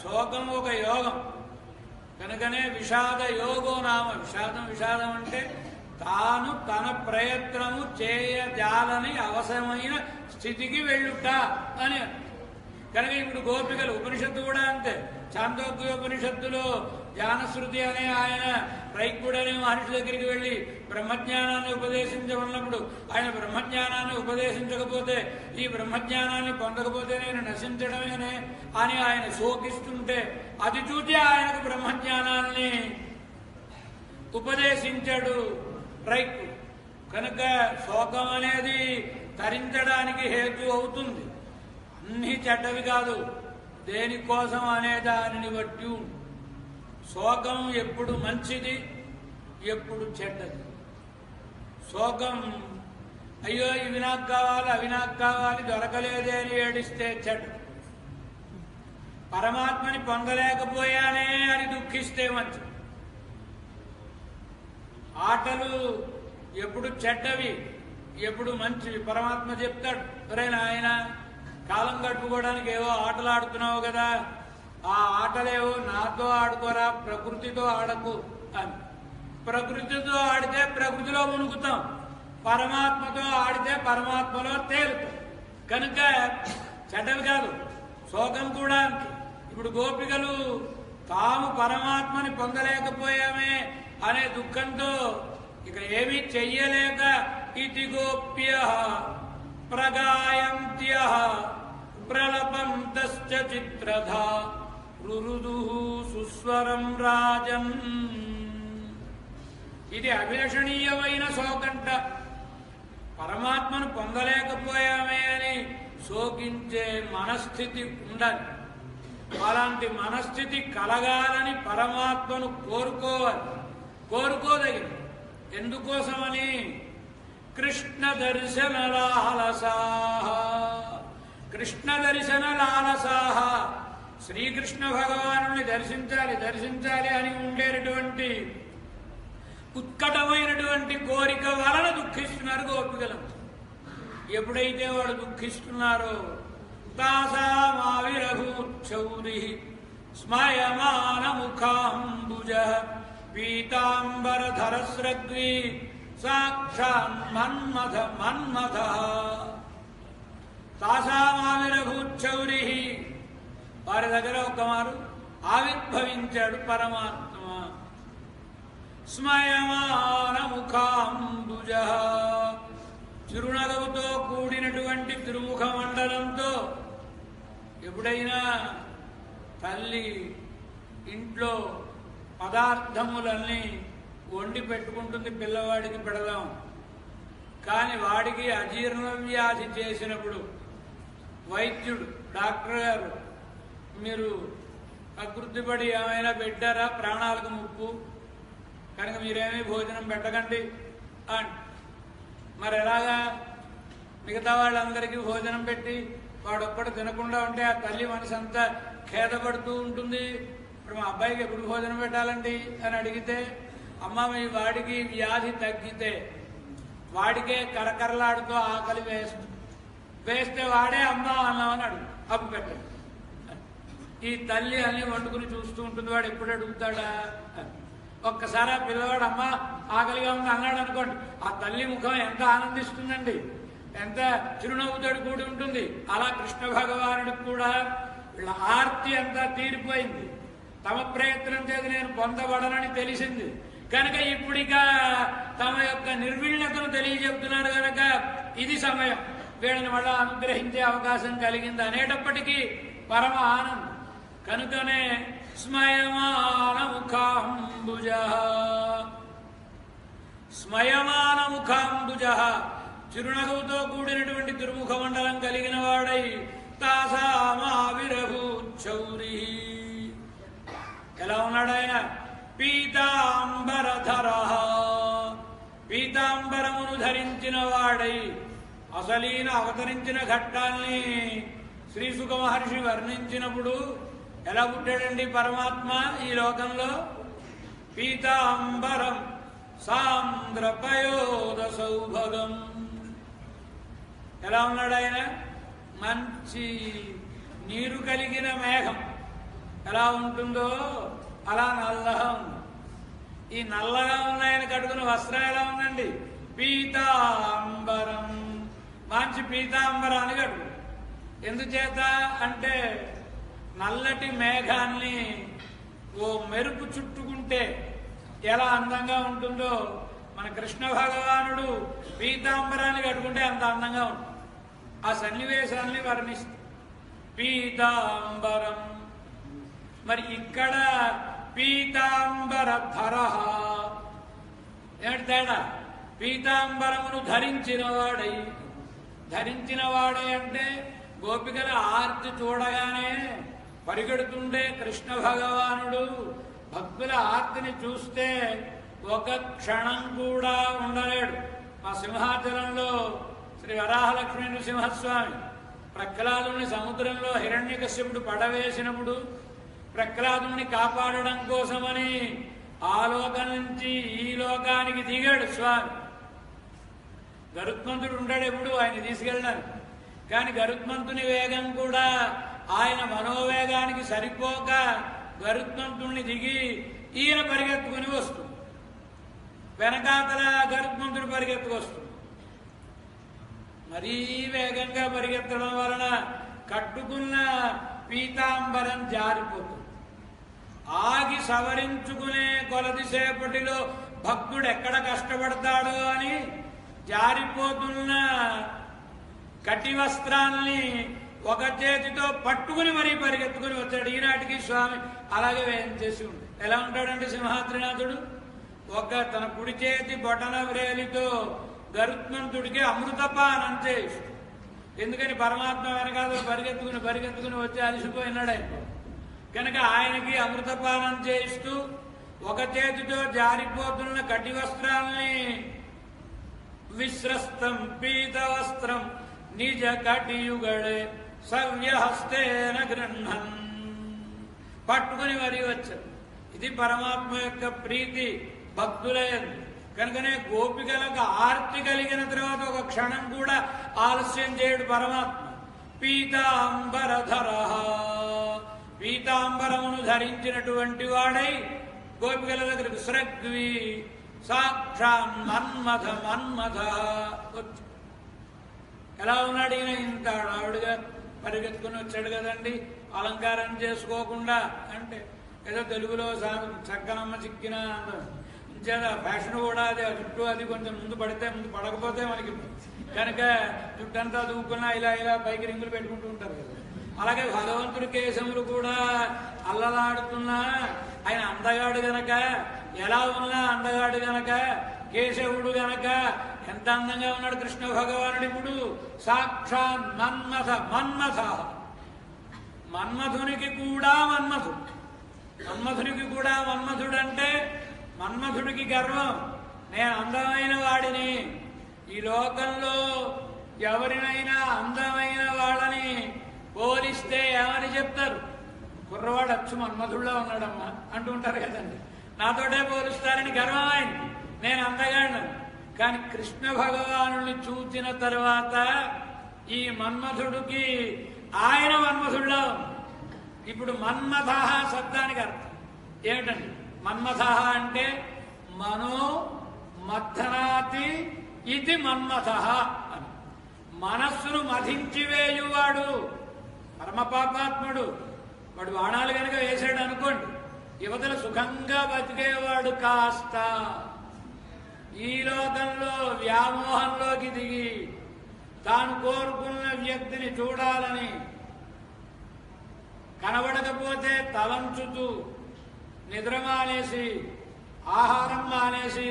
శోకం ఒక యోగం. కనుకనే విషాద యోగో నామ. విషాదం అంటే తాను తన ప్రయత్నము చేయజాలని అవసరమైన స్థితికి వెళ్ళుట అని. కనుక ఇప్పుడు గోపికలు ఉపనిషత్తు కూడా అంతే. చాందోగ్యోపనిషత్తులో జ్ఞానశ్రుతి అనే ఆయన రైకుడు అనే మహర్షి దగ్గరికి వెళ్ళి బ్రహ్మజ్ఞానాన్ని ఉపదేశించమన్నప్పుడు ఆయన బ్రహ్మజ్ఞానాన్ని ఉపదేశించకపోతే, ఈ బ్రహ్మజ్ఞానాన్ని పొందకపోతే నేను నశించడమేనే అని ఆయన శోకిస్తుంటే అది చూసి ఆయనకు బ్రహ్మజ్ఞానాన్ని ఉపదేశించాడు రైకుడు. కనుక శోకం అనేది తరించడానికి హేతు అవుతుంది. అన్నీ చెడ్డవి కాదు, దేనికోసం అనే దానిని బట్టి. శోకం ఎప్పుడు మంచిది, ఎప్పుడు చెడ్డది. శోకం అయ్యో ఇవి నాకు కావాలి, అవి నాకు కావాలి, దొరకలేదే అని ఏడిస్తే చెడ్డది. పరమాత్మని పొందలేకపోయానే అని దుఃఖిస్తే మంచిది. ఆటలు ఎప్పుడు చెడ్డవి, ఎప్పుడు మంచివి. పరమాత్మ చెప్తాడు, ఎవరైనా ఆయన కాలం గడుపుకోవడానికి ఏవో ఆటలు ఆడుతున్నావు కదా, ఆ ఆటలేవో నాతో ఆడుకోరా, ప్రకృతితో ఆడకు అని. ప్రకృతితో ఆడితే ప్రకృతిలో మునుగుతాం, పరమాత్మతో ఆడితే పరమాత్మలో తేలుతాం. కనుక చెడ్డవి కాదు. శోకం కూడా అంతే. ఇప్పుడు గోపికలు తాము పరమాత్మని పొందలేకపోయామే అనే దుఃఖంతో ఇక ఏమీ చెయ్యలేక ఇతి గోప్య ప్రగాయంత్య ప్రలపంతశ్చ చిత్రధా రురుదు సుస్వరం రాజన్. ఇది అభిలషణీయమైన శోకంట. పరమాత్మను పొందలేకపోయామే అని శోకించే మనస్థితి ఉండాలి. అలాంటి మనస్థితి కలగాలని పరమాత్మను కోరుకోవాలి. కోరుకోదగింది. ఎందుకోసమని? కృష్ణ దర్శన లాలసాహ. కృష్ణ దర్శన లాలసాహ. శ్రీకృష్ణ భగవానుని దర్శించాలి దర్శించాలి అని ఉండేటటువంటి ఉత్కటమైనటువంటి కోరిక వలన దుఃఖిస్తున్నారు గోపికలంతా. ఎప్పుడైతే వాడు దుఃఖిస్తున్నారో తాసామావిరభూచౌరి స్మయమాన ముఖాంబుజ పీతాంబరధరస్రగ్వి సాక్షాన్ మన్మథ మన్మథ. తాసామావిరభూచౌరి, వారి దగ్గర ఒకమారు ఆవిర్భవించాడు పరమాత్మ. స్మయమాన ముఖాంబుజ, చిరునగవుతో కూడినటువంటి తిరుముఖ మండలంతో. ఎప్పుడైనా తల్లి ఇంట్లో పదార్థములన్నీ వండి పెట్టుకుంటుంది, పిల్లవాడికి పెడదాం. కానీ వాడికి అజీర్ణ వ్యాధి చేసినప్పుడు వైద్యుడు డాక్టర్ గారు మీరు అకృతిపడి ఏమైనా పెట్టారా, ప్రాణాలకు ముప్పు కనుక మీరేమీ భోజనం పెట్టకండి అని. మరి ఎలాగా? మిగతా వాళ్ళందరికీ భోజనం పెట్టి వాడొక్కడు తినకుండా ఉంటే ఆ తల్లి మనసు అంతా ఖేదపడుతూ ఉంటుంది. ఇప్పుడు మా అబ్బాయికి ఎప్పుడు భోజనం పెట్టాలండి అని అడిగితే, అమ్మ మీ వాడికి వ్యాధి తగ్గితే వాడికే కరకరలాడుతూ ఆకలి వేస్తే వాడే అమ్మ అన్నామని అడుగు, అప్పు పెట్టండి. ఈ తల్లి అన్ని వండుకుని చూస్తూ ఉంటుంది. వాడు ఎప్పుడు అడుగుతాడా? ఒక్కసారి ఆ పిల్లవాడు అమ్మ ఆకలిగా ఉంది అన్నాడు అనుకోండి, ఆ తల్లి ముఖం ఎంత ఆనందిస్తుందండి, ఎంత చిరునవ్వుతోడు కూడి ఉంటుంది. అలా కృష్ణ భగవానుడికి కూడా వీళ్ళ ఆర్తి అంతా తీరిపోయింది. తమ ప్రయత్నం చేత నేను పొందబడనని తెలిసింది కనుక ఇప్పుడిక తమ యొక్క నిర్వీణతను తెలియజెప్తున్నారు కనుక ఇది సమయం, వీళ్ళని మళ్ళా అనుగ్రహించే అవకాశం కలిగింది అనేటప్పటికీ పరమ ఆనందం. కనుకనే స్మయమాన ముఖాంబుజ, స్మయమాన ముఖాంబుజ, చిరునగవుతో కూడినటువంటి తిరుముఖ మండలం కలిగిన వాడై తాసామావిరభూచౌరి. ఎలా ఉన్నాడు ఆయన? పీతాంబరధర, పీతాంబరమును ధరించిన వాడై. అసలీన అవతరించిన ఘట్టాల్ని శ్రీసుఖ మహర్షి వర్ణించినప్పుడు ఎలా పుట్టాడండి పరమాత్మ ఈ లోకంలో? పీతాంబరం సాంద్రపయోద సౌభగం. ఎలా ఉన్నాడు ఆయన? మంచి నీరు కలిగిన మేఘం ఎలా ఉంటుందో అలా నల్లగా ఉంది. ఈ నల్లగా ఉన్నాయని కట్టుకున్న వస్త్రం ఎలా ఉందండి? పీతాంబరం, మంచి పీతాంబరాన్ని కట్టుకు. ఎందుచేత అంటే నల్లటి మేఘాన్ని ఓ మెరుపు చుట్టుకుంటే ఎలా అందంగా ఉంటుందో మన కృష్ణ భగవానుడు పీతాంబరాన్ని కట్టుకుంటే అంత అందంగా ఉంటుంది. ఆ సన్నివేశాన్ని వర్ణిస్తుంది పీతాంబరం. మరి ఇక్కడ పీతాంబరధర ఏమిటి తేడా? పీతాంబరమును ధరించినవాడై. ధరించినవాడై అంటే గోపికల ఆర్తి చూడగానే పరిగెడుతుండే కృష్ణ భగవానుడు భక్తుల ఆర్తిని చూస్తే ఒక క్షణం కూడా ఉండలేడు. మా సింహాచలంలో శ్రీ వరాహలక్ష్మీ నృసింహస్వామి ప్రహ్లాదుని సముద్రంలో హిరణ్యకశ్యపుడు పడవేసినప్పుడు ప్రహ్లాదుని కాపాడడం కోసమని ఆ లోకం నుంచి ఈ లోకానికి దిగాడు స్వామి. గరుత్మంతుడు ఉంటాడు ఎప్పుడు ఆయన తీసుకెళ్ళడానికి. కానీ గరుత్మంతుని వేగం కూడా ఆయన మనోవేగానికి సరిపోక గరుత్మంతుణ్ణి దిగి ఈయన పరిగెత్తుకుని వస్తుంది. వెనకాతల గరుత్మంతుడు పరిగెత్తుకొస్తుంది. మరీ వేగంగా పరిగెత్తడం వలన కట్టుకున్న పీతాంబరం జారిపోతుంది. ఆగి సవరించుకునే కొలదిసేపటిలో భక్తుడు ఎక్కడ కష్టపడతాడో అని జారిపోతున్న కటి వస్త్రాల్ని ఒక చేతితో పట్టుకుని మరీ పరిగెత్తుకుని వచ్చాడు. ఈనాటికి స్వామి అలాగే వేయించేసి ఉంది. ఎలా ఉంటాడంటే సింహాద్రినాథుడు తన కుడి చేతి బొటన వ్రేలితో గరుత్మంతుడికి అమృతపానం చేయిస్తూ. ఎందుకని పరమాత్మ వెనకాల పరిగెత్తుకుని వచ్చి అలసిపోయినాడు ఆయన. కనుక ఆయనకి అమృతపానం చేయిస్తూ ఒక చేతితో జారిపోతున్న కటి వస్త్రాల్ని విశ్రస్తం పీత వస్త్రం నిజ కటియుగడే సవ్యహస్తేన గృహన్ పట్టుకుని మరీ వచ్చారు. ఇది పరమాత్మ యొక్క ప్రీతి భక్తులయందు. కనుకనే గోపికలకు ఆర్తి కలిగిన తర్వాత ఒక క్షణం కూడా ఆలస్యం చేయడు పరమాత్మ. పీతాంబరధర, పీతాంబరమును ధరించినటువంటి వాడై గోపికల దగ్గరకు స్రగ్వి సాక్షాన్ మన్మథ మన్మథ వచ్చి. ఎలా ఉన్నాడు ఈయన? ఇంత ఆవిడగా పరిగెత్తుకుని వచ్చాడు కదండి, అలంకారం చేసుకోకుండా. అంటే ఏదో తెలుగులో చక్కనమ్మ చిక్కిన ఇంచేదా ఫ్యాషన్ కూడా అది. ఆ జుట్టు అది కొంచెం ముందు పడితే ముందు పడకపోతే మనకి కనుక జుట్టంతా దూకున్నా ఇలా పైకి రింగులు పెట్టుకుంటూ ఉంటారు కదా. అలాగే భగవంతుడి కేశములు కూడా అల్లలాడుతున్నా ఆయన అందగాడు గనక, ఎలా ఉన్నా అందగాడు గనక, కేశవుడు గనక ఎంత అందంగా ఉన్నాడు కృష్ణ భగవానుడు. ఇప్పుడు సాక్షాత్ మన్మథ మన్మథ, మన్మథునికి కూడా మన్మథుడు. మన్మథునికి కూడా మన్మథుడు అంటే మన్మథుడికి గర్వం. నేను అందమైన వాడిని. ఈ లోకంలో ఎవరినైనా అందమైన వాళ్ళని పోలిస్తే ఏమని చెప్తారు? కుర్రవాడు అచ్చు మన్మథుడిలో ఉన్నాడమ్మా అంటూ ఉంటారు కదండి. నాతోటే పోలుస్తారని గర్వం ఆయన. నేను అందగాడిని. కానీ కృష్ణ భగవానుని చూచిన తర్వాత ఈ మన్మథుడికి ఆయన మన్మథుడిలో. ఇప్పుడు మన్మథ శబ్దానికి అర్థం ఏమిటండి? మన్మథ అంటే మనో మథనాతి ఇది మన్మథ అని. మనస్సును మధించివేయువాడు పరమపాపాత్ముడు. వాడు బాణాలు కనుక వేసాడు అనుకోండి, యువతలు సుఖంగా బతికేవాడు కాస్త ఈ లోకంలో వ్యామోహంలోకి దిగి తాను కోరుకున్న వ్యక్తిని చూడాలని కనబడకపోతే తలంచుతూ నిద్ర మానేసి ఆహారం మానేసి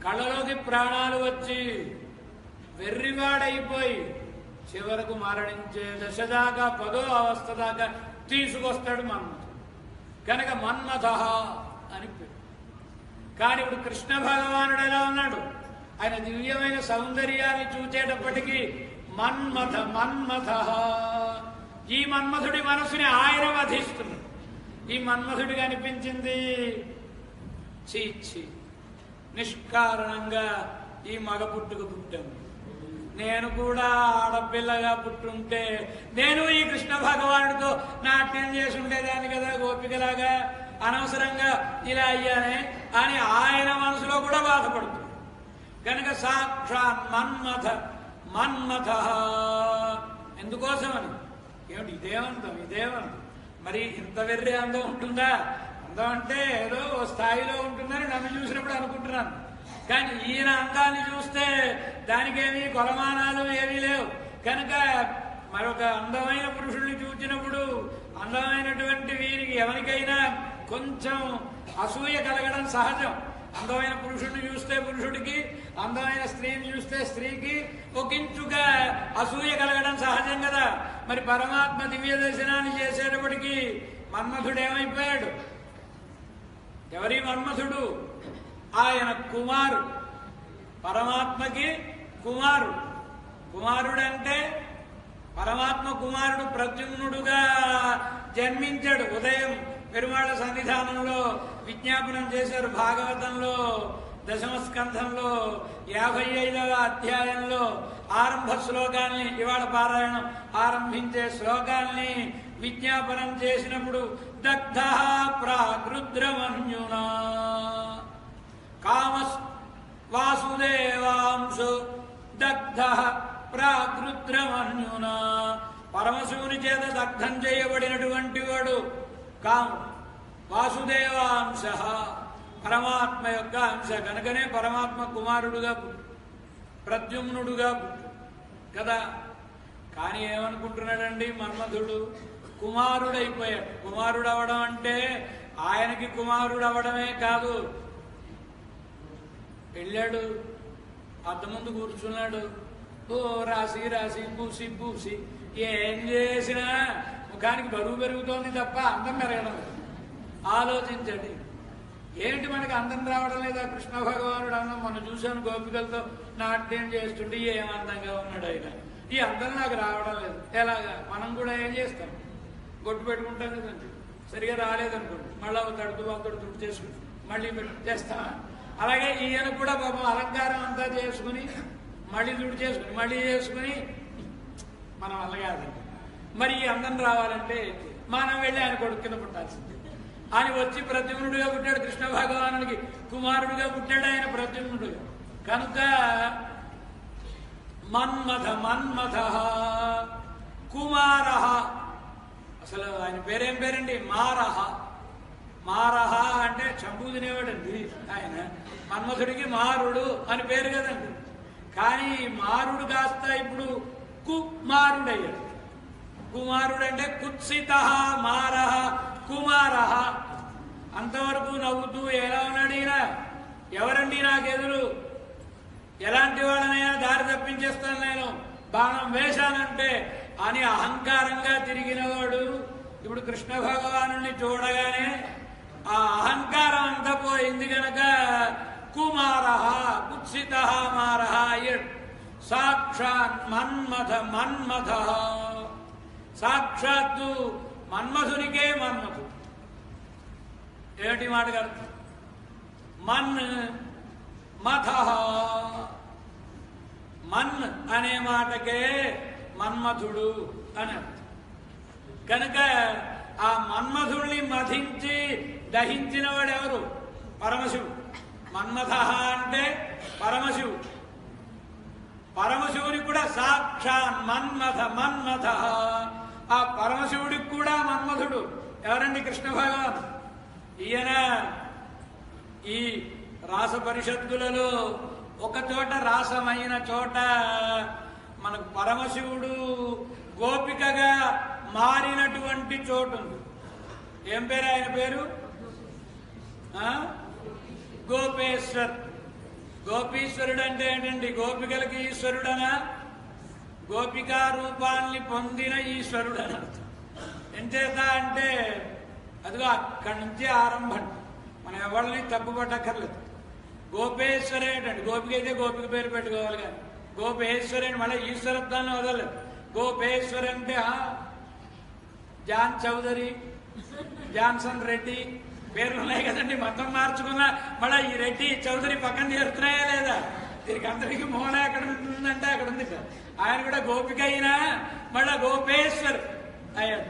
కళ్ళలోకి ప్రాణాలు వచ్చి వెర్రివాడైపోయి చివరకు మరణించే దశ దాకా 10వ అవస్థ దాకా తీసుకొస్తాడు మన్మథుడు. కనుక మన్మథ అని పేరు. కానీ ఇప్పుడు కృష్ణ భగవానుడు ఎలా ఉన్నాడు? ఆయన దివ్యమైన సౌందర్యాన్ని చూచేటప్పటికీ మన్మథ మన్మథ. ఈ మన్మథుడి మనసుని ఆయన వధిస్తున్నాడు. ఈ మన్మథుడికి అనిపించింది చీచి నిష్కారణంగా ఈ మగ పుట్టుక పుట్టాను. నేను కూడా ఆడపిల్లగా పుట్టుంటే నేను ఈ కృష్ణ భగవానుడితో నాట్యం చేసి ఉండేదాన్ని కదా గోపికలాగా. అనవసరంగా ఇలా అయ్యానే అని ఆయన మనసులో కూడా బాధపడుతుంది. కనుక సాక్షాత్ మన్మథ ఎందుకోసమని ఏమిటి ఇదేమంతం మరి ఇంత వెర్రి అందం ఉంటుందా? అందం అంటే ఏదో స్థాయిలో ఉంటుందని నన్ను చూసినప్పుడు అనుకుంటున్నాను. కానీ ఈయన అందాన్ని చూస్తే దానికేమీ కొలమానాలు ఏమీ లేవు. కనుక మరొక అందమైన పురుషుల్ని చూచినప్పుడు అందమైనటువంటి వీరికి ఎవరికైనా కొంచెం అసూయ కలగడం సహజం. అందమైన పురుషుడిని చూస్తే పురుషుడికి, అందమైన స్త్రీని చూస్తే స్త్రీకి ఒకంచుగా అసూయ కలగడం సహజం కదా. మరి పరమాత్మ దివ్య దర్శనాన్ని చేసేటప్పటికీ మన్మథుడు ఏమైపోయాడు? ఎవరి మన్మథుడు? ఆయన కుమారుడు, పరమాత్మకి కుమారుడు. కుమారుడంటే పరమాత్మ కుమారుడు ప్రద్యుమ్నుడుగా జన్మించాడు. ఉదయం పెరుమాళ సన్నిధానంలో విజ్ఞాపనం చేశారు. భాగవతంలో దశమ స్కంధంలో 55వ అధ్యాయంలో ఆరంభ శ్లోకాల్ని, ఇవాళ పారాయణం ఆరంభించే శ్లోకాల్ని విజ్ఞాపనం చేసినప్పుడు దగ్ధ ప్రాగృద్రమన్యునా కామస్ వాసుదేవాంశు దగ్ధ ప్రాగృద్రమన్యునా, పరమశివుని చేత దగ్ధం చేయబడినటువంటి వాడు కాముడు. వాసుదేవాంశ పరమాత్మ యొక్క అంశ కనుకనే పరమాత్మ కుమారుడుగా పుట్టు, ప్రద్యుమ్నుడుగా పుట్టు కదా. కానీ ఏమనుకుంటున్నాడండి మన్మథుడు? కుమారుడైపోయాడు. కుమారుడు అవడం అంటే ఆయనకి కుమారుడు అవడమే కాదు, వెళ్ళాడు అద్దం ముందు కూర్చున్నాడు. ఓ రాసి రాసి పూసి పూసి ఏం చేసినా ముఖానికి బరువు పెరుగుతోంది తప్ప అందం పెరగడం లేదు. ఆలోచించండి, ఏమిటి మనకి అందం రావడం లేదా? కృష్ణ భగవానుడు అందం మనం చూశాను, గోపికలతో నాట్యం చేస్తుంటే ఏం అందంగా ఉన్నాడు ఆయన. ఈ అందం నాకు రావడం లేదు. ఎలాగా? మనం కూడా ఏం చేస్తాం? గొట్టు పెట్టుకుంటాం కదండి, సరిగా రాలేదనుకోండి మళ్ళీ తడుతూ చేసుకుని మళ్ళీ చేస్తామా? అలాగే ఈయన కూడా పాపం అలంకారం అంతా చేసుకుని మళ్ళీ దుడి చేసుకుని మళ్ళీ చేసుకుని మనం అలాగేదండి. మరి ఈ అందం రావాలంటే మనం వెళ్ళి ఆయన కొడుకు కింద పుట్టాల్సింది. ఆయన వచ్చి ప్రద్యుమ్నుడిగా పుట్టాడు. కృష్ణ భగవానుడికి కుమారుడిగా పుట్టాడు ఆయన ప్రద్యుమ్నుడిగా. కనుక మన్మథ కుమార, అసలు ఆయన పేరేం పేరండి? మారహ అంటే చంపు తినేవాడండి ఆయన. మన్మథుడికి మారుడు అని పేరు కదండి. కానీ మారుడు కాస్త ఇప్పుడు కుమారుడయ్యాడు. కుమారుడు అంటే కుత్సిత మారహ కుమారహ. అంతవరకు నవ్వుతూ ఎలా ఉన్నాడు ఈయన? ఎవరండి నాకెదురు? ఎలాంటి వాళ్ళనైనా దారి తప్పించేస్తాను నేను, బాణం వేశానంటే అని అహంకారంగా తిరిగినవాడు ఇప్పుడు కృష్ణ భగవాను చూడగానే ఆ అహంకారం అంతా పోయింది కనుక కుమారః కుత్సితః మారః అయ్యాడు. సాక్షాత్ మన్మథ సాక్షాత్తు మన్మథునికే మన్మథుడు. ఏమిటి మాట గారు? మన్మథ, మన్ అనే మాటకే మన్మథుడు అని అర్థం. కనుక ఆ మన్మథుల్ని మధించి దహించిన వాడెవరు? పరమశివుడు. మన్మథ అంటే పరమశివుడు. పరమశివునికి కూడా సాక్షాత్ మన్మథ. ఆ పరమశివుడికి కూడా మన్మథుడు ఎవరండి? కృష్ణ భగవాన్. ఈయన ఈ రాస పరిషత్తులలో ఒక చోట, రాసమైన చోట మనకు పరమశివుడు గోపికగా మారినటువంటి చోటు ఉంది. ఏం పేరు ఆయన పేరు? గోపేశ్వర్. గోపీశ్వరుడు అంటే ఏంటండి? గోపికలకి ఈశ్వరుడనా? గోపికా రూపాన్ని పొందిన ఈశ్వరుడని అర్థం. ఎంచేత అంటే అదిగో అక్కడి నుంచి ఆరంభం. మనం ఎవరిని తప్పుపట్టక్కర్లేదు. గోపేశ్వరే ఏంటండి? గోపిక అయితే గోపిక పేరు పెట్టుకోవాలి, కానీ గోపేశ్వరేని మళ్ళీ ఈశ్వరత్వాన్ని వదలలేదు. గోపేశ్వర్ అంటే జాన్ చౌదరి, జాన్సన్ రెడ్డి పేర్లు ఉన్నాయి కదండి, మొత్తం మార్చుకున్నా మళ్ళీ ఈ రెడ్డి చౌదరి పక్కన చేరుతున్నాయా లేదా? దీనికి అందరికీ మూల ఎక్కడ ఉంటుందంటే అక్కడ ఉంది. ఆయన కూడా గోపిక అయినా మళ్ళా గోపేశ్వర్ అయ్యాడు.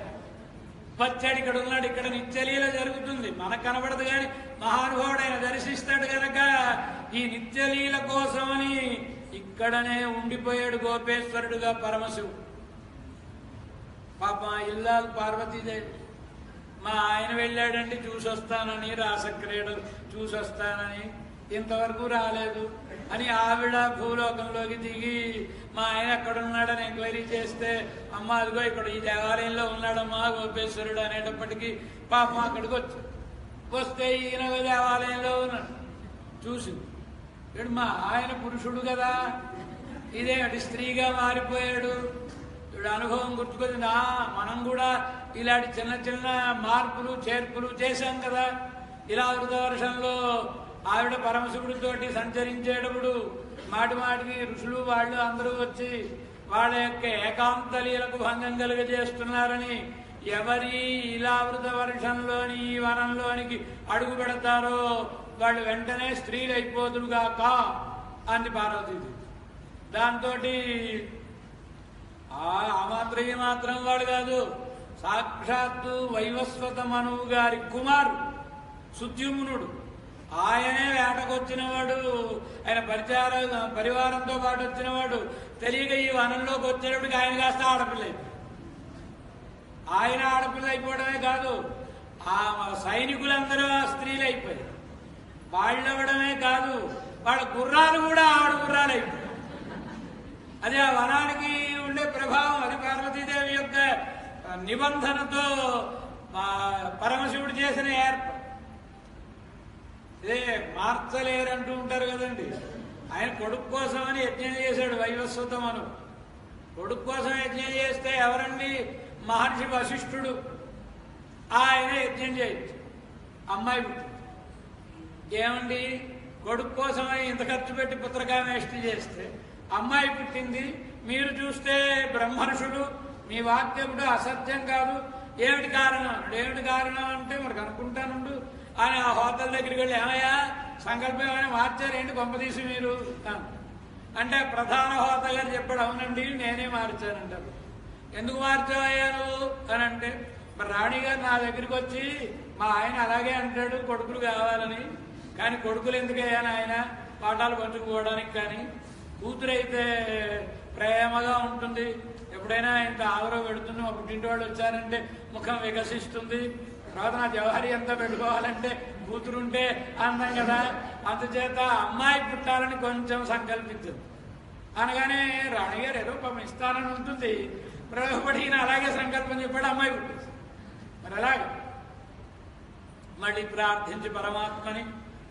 పచ్చడి ఇక్కడ ఉన్నాడు, ఇక్కడ నిత్యలీల జరుగుతుంది, మనకు కనబడదు కానీ మహానుభావుడు ఆయన దర్శిస్తాడు కనుక ఈ నిత్యలీల కోసమని ఇక్కడనే ఉండిపోయాడు గోపేశ్వరుడుగా పరమశివుడు. పాప ఇల్లాలు పార్వతీదేవి మా ఆయన వెళ్ళాడండి చూసొస్తానని, రాసక్రీడలు చూసొస్తానని, ఇంతవరకు రాలేదు అని ఆవిడ భూలోకంలోకి దిగి మా ఆయన ఎక్కడున్నాడని ఎంక్వైరీ చేస్తే అమ్మ అదిగో ఇక్కడ ఈ దేవాలయంలో ఉన్నాడమ్మా గోపేశ్వరుడు అనేటప్పటికీ పాపం అక్కడికి వస్తే ఈయన దేవాలయంలో ఉన్నాడు. చూసింది ఇప్పుడు మా ఆయన పురుషుడు కదా, ఇదేమిటి స్త్రీగా మారిపోయాడు. ఇప్పుడు అనుభవం గుర్తుకొచ్చింది. మనం కూడా ఇలాంటి చిన్న చిన్న మార్పులు చేర్పులు చేశాం కదా. ఇలా వృతవర్షంలో ఆవిడ పరమశివుడితోటి సంచరించేటప్పుడు మాటి మాటికి ఋషులు వాళ్ళు అందరూ వచ్చి వాళ్ళ యొక్క ఏకాంత లీలకు భంగం కలుగజేస్తున్నారని ఎవరి ఇలావృత వర్షంలోని ఈ వనంలోనికి అడుగు పెడతారో వాళ్ళు వెంటనే స్త్రీలు అయిపోతుడుగాక అంది పార్వతీదేవి. దాంతో ఆ మాత్రం వాడు కాదు, సాక్షాత్తు వైవస్వత మనువు గారి కుమారు సుద్యుమ్నుడు. ఆయనే వేటకొచ్చినవాడు, ఆయన పరివారంతో పాటు వచ్చినవాడు. తెలియక ఈ వనంలోకి వచ్చేటప్పటికి ఆయన కాస్త ఆడపిల్ల. ఆయన ఆడపిల్ల అయిపోవడమే కాదు, ఆ సైనికులందరూ ఆ స్త్రీలు అయిపోయారు. వాళ్ళవడమే కాదు, వాళ్ళ గుర్రాలు కూడా ఆవిడ గుర్రాలు అయిపోయాయి. అది ఆ వనానికి ఉండే ప్రభావం. అది పార్వతీదేవి యొక్క నిబంధనతో పరమశివుడు చేసిన ఏర్పాటు. ఇదే మార్చలేరంటూ ఉంటారు కదండి. ఆయన కొడుకు కోసమని యజ్ఞం చేశాడు వైవస్వతమను. కొడుకు కోసం యజ్ఞం చేస్తే ఎవరండి? మహర్షి వశిష్ఠుడు. ఆయన యజ్ఞం చేయొచ్చు, అమ్మాయి పుట్టింది. ఏమండి కొడుకు కోసమై ఇంత ఖర్చు పెట్టి పుత్రకామేష్టి చేస్తే అమ్మాయి పుట్టింది, మీరు చూస్తే బ్రహ్మర్షుడు, మీ వాక్యముడు అసత్యం కాదు, ఏమిటి కారణం? ఏమిటి కారణం అంటే మరి కనుక్కుంటానుండు అని ఆ హోటల్ దగ్గరికి వెళ్ళి ఏమయ్యా సంకల్పం ఏమైనా మార్చారేంటి కొంపదీసి మీరు అంటే ప్రధాన హోత గారు చెప్పాడు, అవునండి నేనే మార్చానంటారు. ఎందుకు మార్చావయ్యాను అని అంటే మరి రాణిగారు నా దగ్గరికి వచ్చి మా ఆయన అలాగే అంటాడు కొడుకులు కావాలని, కానీ కొడుకులు ఎందుకయ్యాను ఆయన పాఠాలు పంచుకోవడానికి, కానీ కూతురైతే ప్రేమగా ఉంటుంది, ఎప్పుడైనా ఇంత ఆవరో పెడుతుంది, మా పుట్టింటి వాళ్ళు వచ్చారంటే ముఖం వికసిస్తుంది, తర్వాత నా జవహరి ఎంత పెట్టుకోవాలంటే కూతురుంటే అందం కదా, అందుచేత అమ్మాయి పుట్టాలని కొంచెం సంకల్పించింది అనగానే రాణిగారు ఏదో పాపం ఇస్తానని ఉంటుంది, ప్రయోగపడి ఈయన అలాగే సంకల్పం చెప్పాడు, అమ్మాయి పుట్టింది. మరి అలాగే మళ్ళీ ప్రార్థించి పరమాత్మని,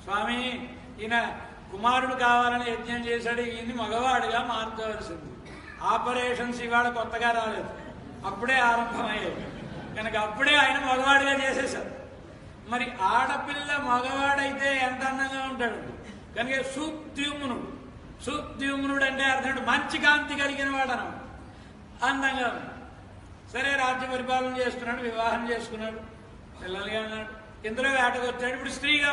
స్వామి ఈయన కుమారుడు కావాలని యజ్ఞం చేశాడు, ఈయన్ని మగవాడిగా మార్చవలసింది. ఆపరేషన్స్ ఇవాళ కొత్తగా రాలేదు, అప్పుడే ఆరంభమయ్యేది కనుక అప్పుడే ఆయన మగవాడిగా చేసేశారు. మరి ఆడపిల్ల మగవాడైతే ఎంత అందంగా ఉంటాడు కనుక సుద్యుమ్నుడు. సుద్యుమ్నుడు అంటే అర్థం మంచి కాంతి కలిగిన వాడు అన్నమాట, అందంగా ఉన్నాడు. సరే రాజ్య పరిపాలన చేస్తున్నాడు, వివాహం చేసుకున్నాడు, పిల్లలుగా అన్నాడు, ఇందులో వేటకు వచ్చాడు. ఇప్పుడు స్త్రీగా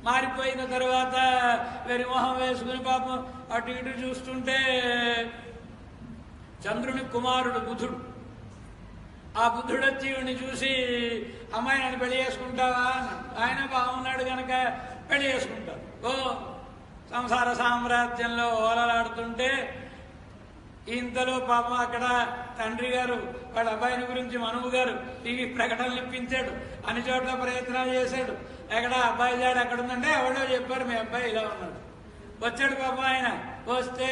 మారిపోయిన తర్వాత వెరిమోహం వేసుకుని పాపం అటు ఇటు చూస్తుంటే చంద్రుని కుమారుడు బుధుడు, ఆ బుద్ధుడు వచ్చి ఈవిని చూసి అమ్మాయి నన్ను పెళ్లి చేసుకుంటావా? ఆయన బాగున్నాడు కనుక పెళ్లి చేసుకుంటారు. ఓ సంసార సామ్రాజ్యంలో ఓలలాడుతుంటే ఇంతలో పాపం అక్కడ తండ్రి గారు వాళ్ళ అబ్బాయిని గురించి మనువు గారు టీవీ ప్రకటనలు ఇప్పించాడు, అన్ని చోట్ల ప్రయత్నాలు చేశాడు. ఎక్కడ అబ్బాయి జాడు ఎక్కడ ఉందంటే ఎవడో చెప్పారు మీ అబ్బాయి ఇలా ఉన్నాడు. వచ్చాడు పాపం ఆయన, వస్తే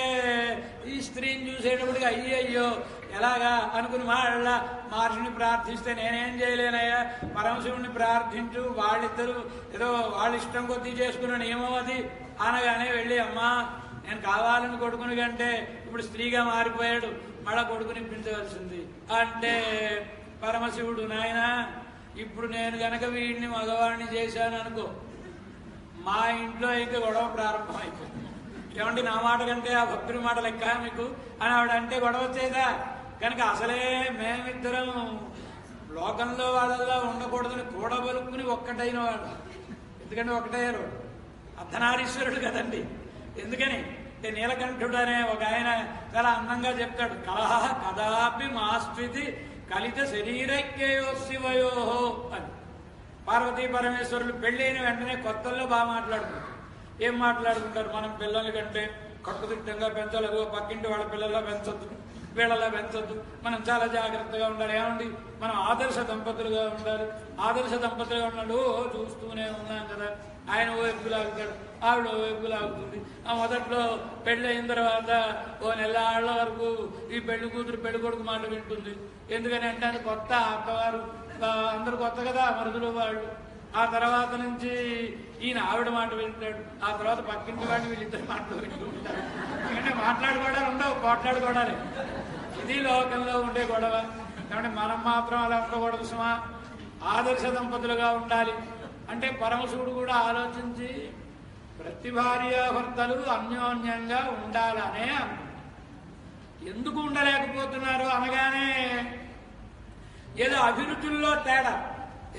ఈ స్త్రీని చూసేటప్పటికి అయ్యో ఎలాగా అనుకుని మహర్షిని ప్రార్థిస్తే నేనేం చేయలేనయ్యా, పరమశివుడిని ప్రార్థించు, వాళ్ళిద్దరూ ఏదో వాళ్ళ ఇష్టం కొద్దీ చేసుకున్న నియమం అది అనగానే వెళ్ళి అమ్మా నేను కావాలని కొడుకుని కంటే ఇప్పుడు స్త్రీగా మారిపోయాడు, మళ్ళా కొడుకునిప్పించవలసింది అంటే పరమశివుడు నాయన ఇప్పుడు నేను గనక వీడిని మగవాడిని చేశాను అనుకో మా ఇంట్లో ఇంకా గొడవ ప్రారంభమైపోయింది. ఏమంటే నా మాట కంటే ఆ భక్తుడి మాట లెక్క మీకు అని ఆవిడ అంటే గొడవ వచ్చేదా? కనుక అసలే మేమిద్దరం లోకంలో వాళ్ళల్లో ఉండకూడదని కూడబలుక్కుని ఒక్కటైన వాడు. ఎందుకంటే ఒకటయ్యారు, అర్ధనారీశ్వరుడు కదండి. ఎందుకని నీలకంఠుడు అనే ఒక ఆయన చాలా అందంగా చెప్తాడు, కలహ కదాపి మాస్వితి కలిత శరీరైక్యయో శివయో అని. పార్వతీ పరమేశ్వరులు పెళ్ళైన వెంటనే కొత్తల్లో బాగా మాట్లాడుకుంటారు. ఏం మాట్లాడుకుంటారు? మనం పిల్లల కంటే కట్టుదిట్టంగా పెంచాలి, పక్కింటి వాళ్ళ పిల్లల్లో పెంచొద్దు, వీళ్ళలా పెంచొద్దు, మనం చాలా జాగ్రత్తగా ఉండాలి. ఏమండి, మనం ఆదర్శ దంపతులుగా ఉండాలి. ఆదర్శ దంపతులుగా ఉన్నాడు. చూస్తూనే ఉన్నాం కదా, ఆయన ఓ వైపు లాగుతాడు, ఆవిడ ఓ వైపు లాగుతుంది. ఆ మొదట్లో పెళ్ళి అయిన తర్వాత ఓ నెలాళ్ల వరకు ఈ పెళ్లి కూతురు పెళ్లి కొడుకు మాట వింటుంది. ఎందుకని అంటే అది కొత్త, అత్తవారు అందరు కొత్త కదా, మరుదులు వాళ్ళు. ఆ తర్వాత నుంచి ఈయన ఆవిడ మాట వింటాడు. ఆ తర్వాత పక్కింటి వాడిని వీళ్ళిద్దరు మాటలు వింటూ ఉంటారు. ఎందుకంటే మాట్లాడుకోవడాలు ఉండవు, పోట్లాడుకోవడాలి. ఇది లోకంలో ఉండే గొడవ. కాబట్టి మనం మాత్రం అలా ఉండకూడదు సుమా. ఆదర్శ దంపతులుగా ఉండాలి. అంటే పరమశివుడు కూడా ఆలోచించి ప్రతి భార్యాభర్తలు అన్యోన్యంగా ఉండాలనే అనుకుంటారు. ఎందుకు ఉండలేకపోతున్నారు అనగానే ఏదో అభిరుచుల్లో తేడా.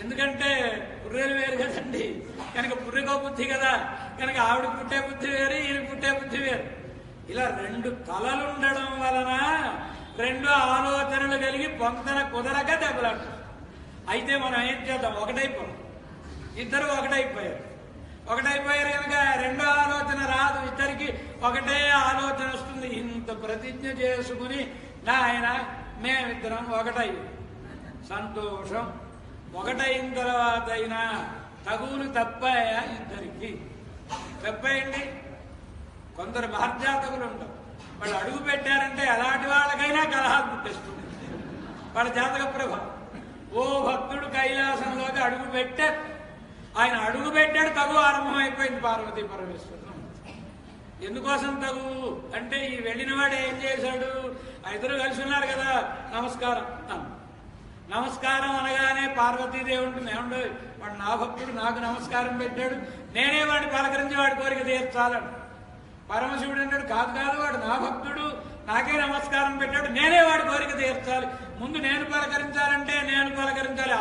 ఎందుకంటే పుర్రెలు వేరు కదండి, కనుక పుర్రెకో బుద్ధి కదా, కనుక ఆవిడ పుట్టే బుద్ధి వేరు, ఈయన పుట్టే బుద్ధి వేరు. ఇలా రెండు తలలుండడం వలన రెండు ఆలోచనలు కలిగి పొంతన కుదరక దెబ్బలాడుతారు. అయితే మనం ఏం చేద్దాం, ఒకటైపోయాం. ఇద్దరు ఒకటైపోయారు కనుక రెండో ఆలోచన రాదు, ఇద్దరికి ఒకటే ఆలోచన వస్తుంది. ఇంత ప్రతిజ్ఞ చేసుకుని నాయన మేమిద్దరం ఒకటై సంతోషం. ఒకటైన తర్వాత అయినా తగులు తప్పాయా ఇద్దరికి? తప్పయండి. కొందరు మహర్జాతకులు ఉంటారు, వాళ్ళు అడుగు పెట్టారంటే ఎలాంటి వాళ్ళకైనా కలహాలు పుట్టేస్తుంది వాళ్ళ జాతక ప్రభావం. ఓ భక్తుడు కైలాసంలోకి అడుగు పెట్టాడు, ఆయన అడుగు పెట్టాడు, తగు ఆరంభమైపోయింది పార్వతీ పరమేశ్వరుడు. ఎందుకోసం తగు అంటే ఈ వెళ్ళిన వాడు ఏం చేశాడు, ఇద్దరు కలిసి ఉన్నారు కదా, నమస్కారం నమస్కారం అనగానే పార్వతీదేవుడిని ఏమండో వాడు నా భక్తుడు, నాకు నమస్కారం పెట్టాడు, నేనే వాడిని పలకరించి వాడి కోరిక తీర్చాలని. పరమశివుడు అంటాడు, కాదు వాడు నా భక్తుడు, నాకే నమస్కారం పెట్టాడు, నేనే వాడి కోరిక తీర్చాలి. ముందు నేను పలకరించాలంటే నేను పలకరించాలి.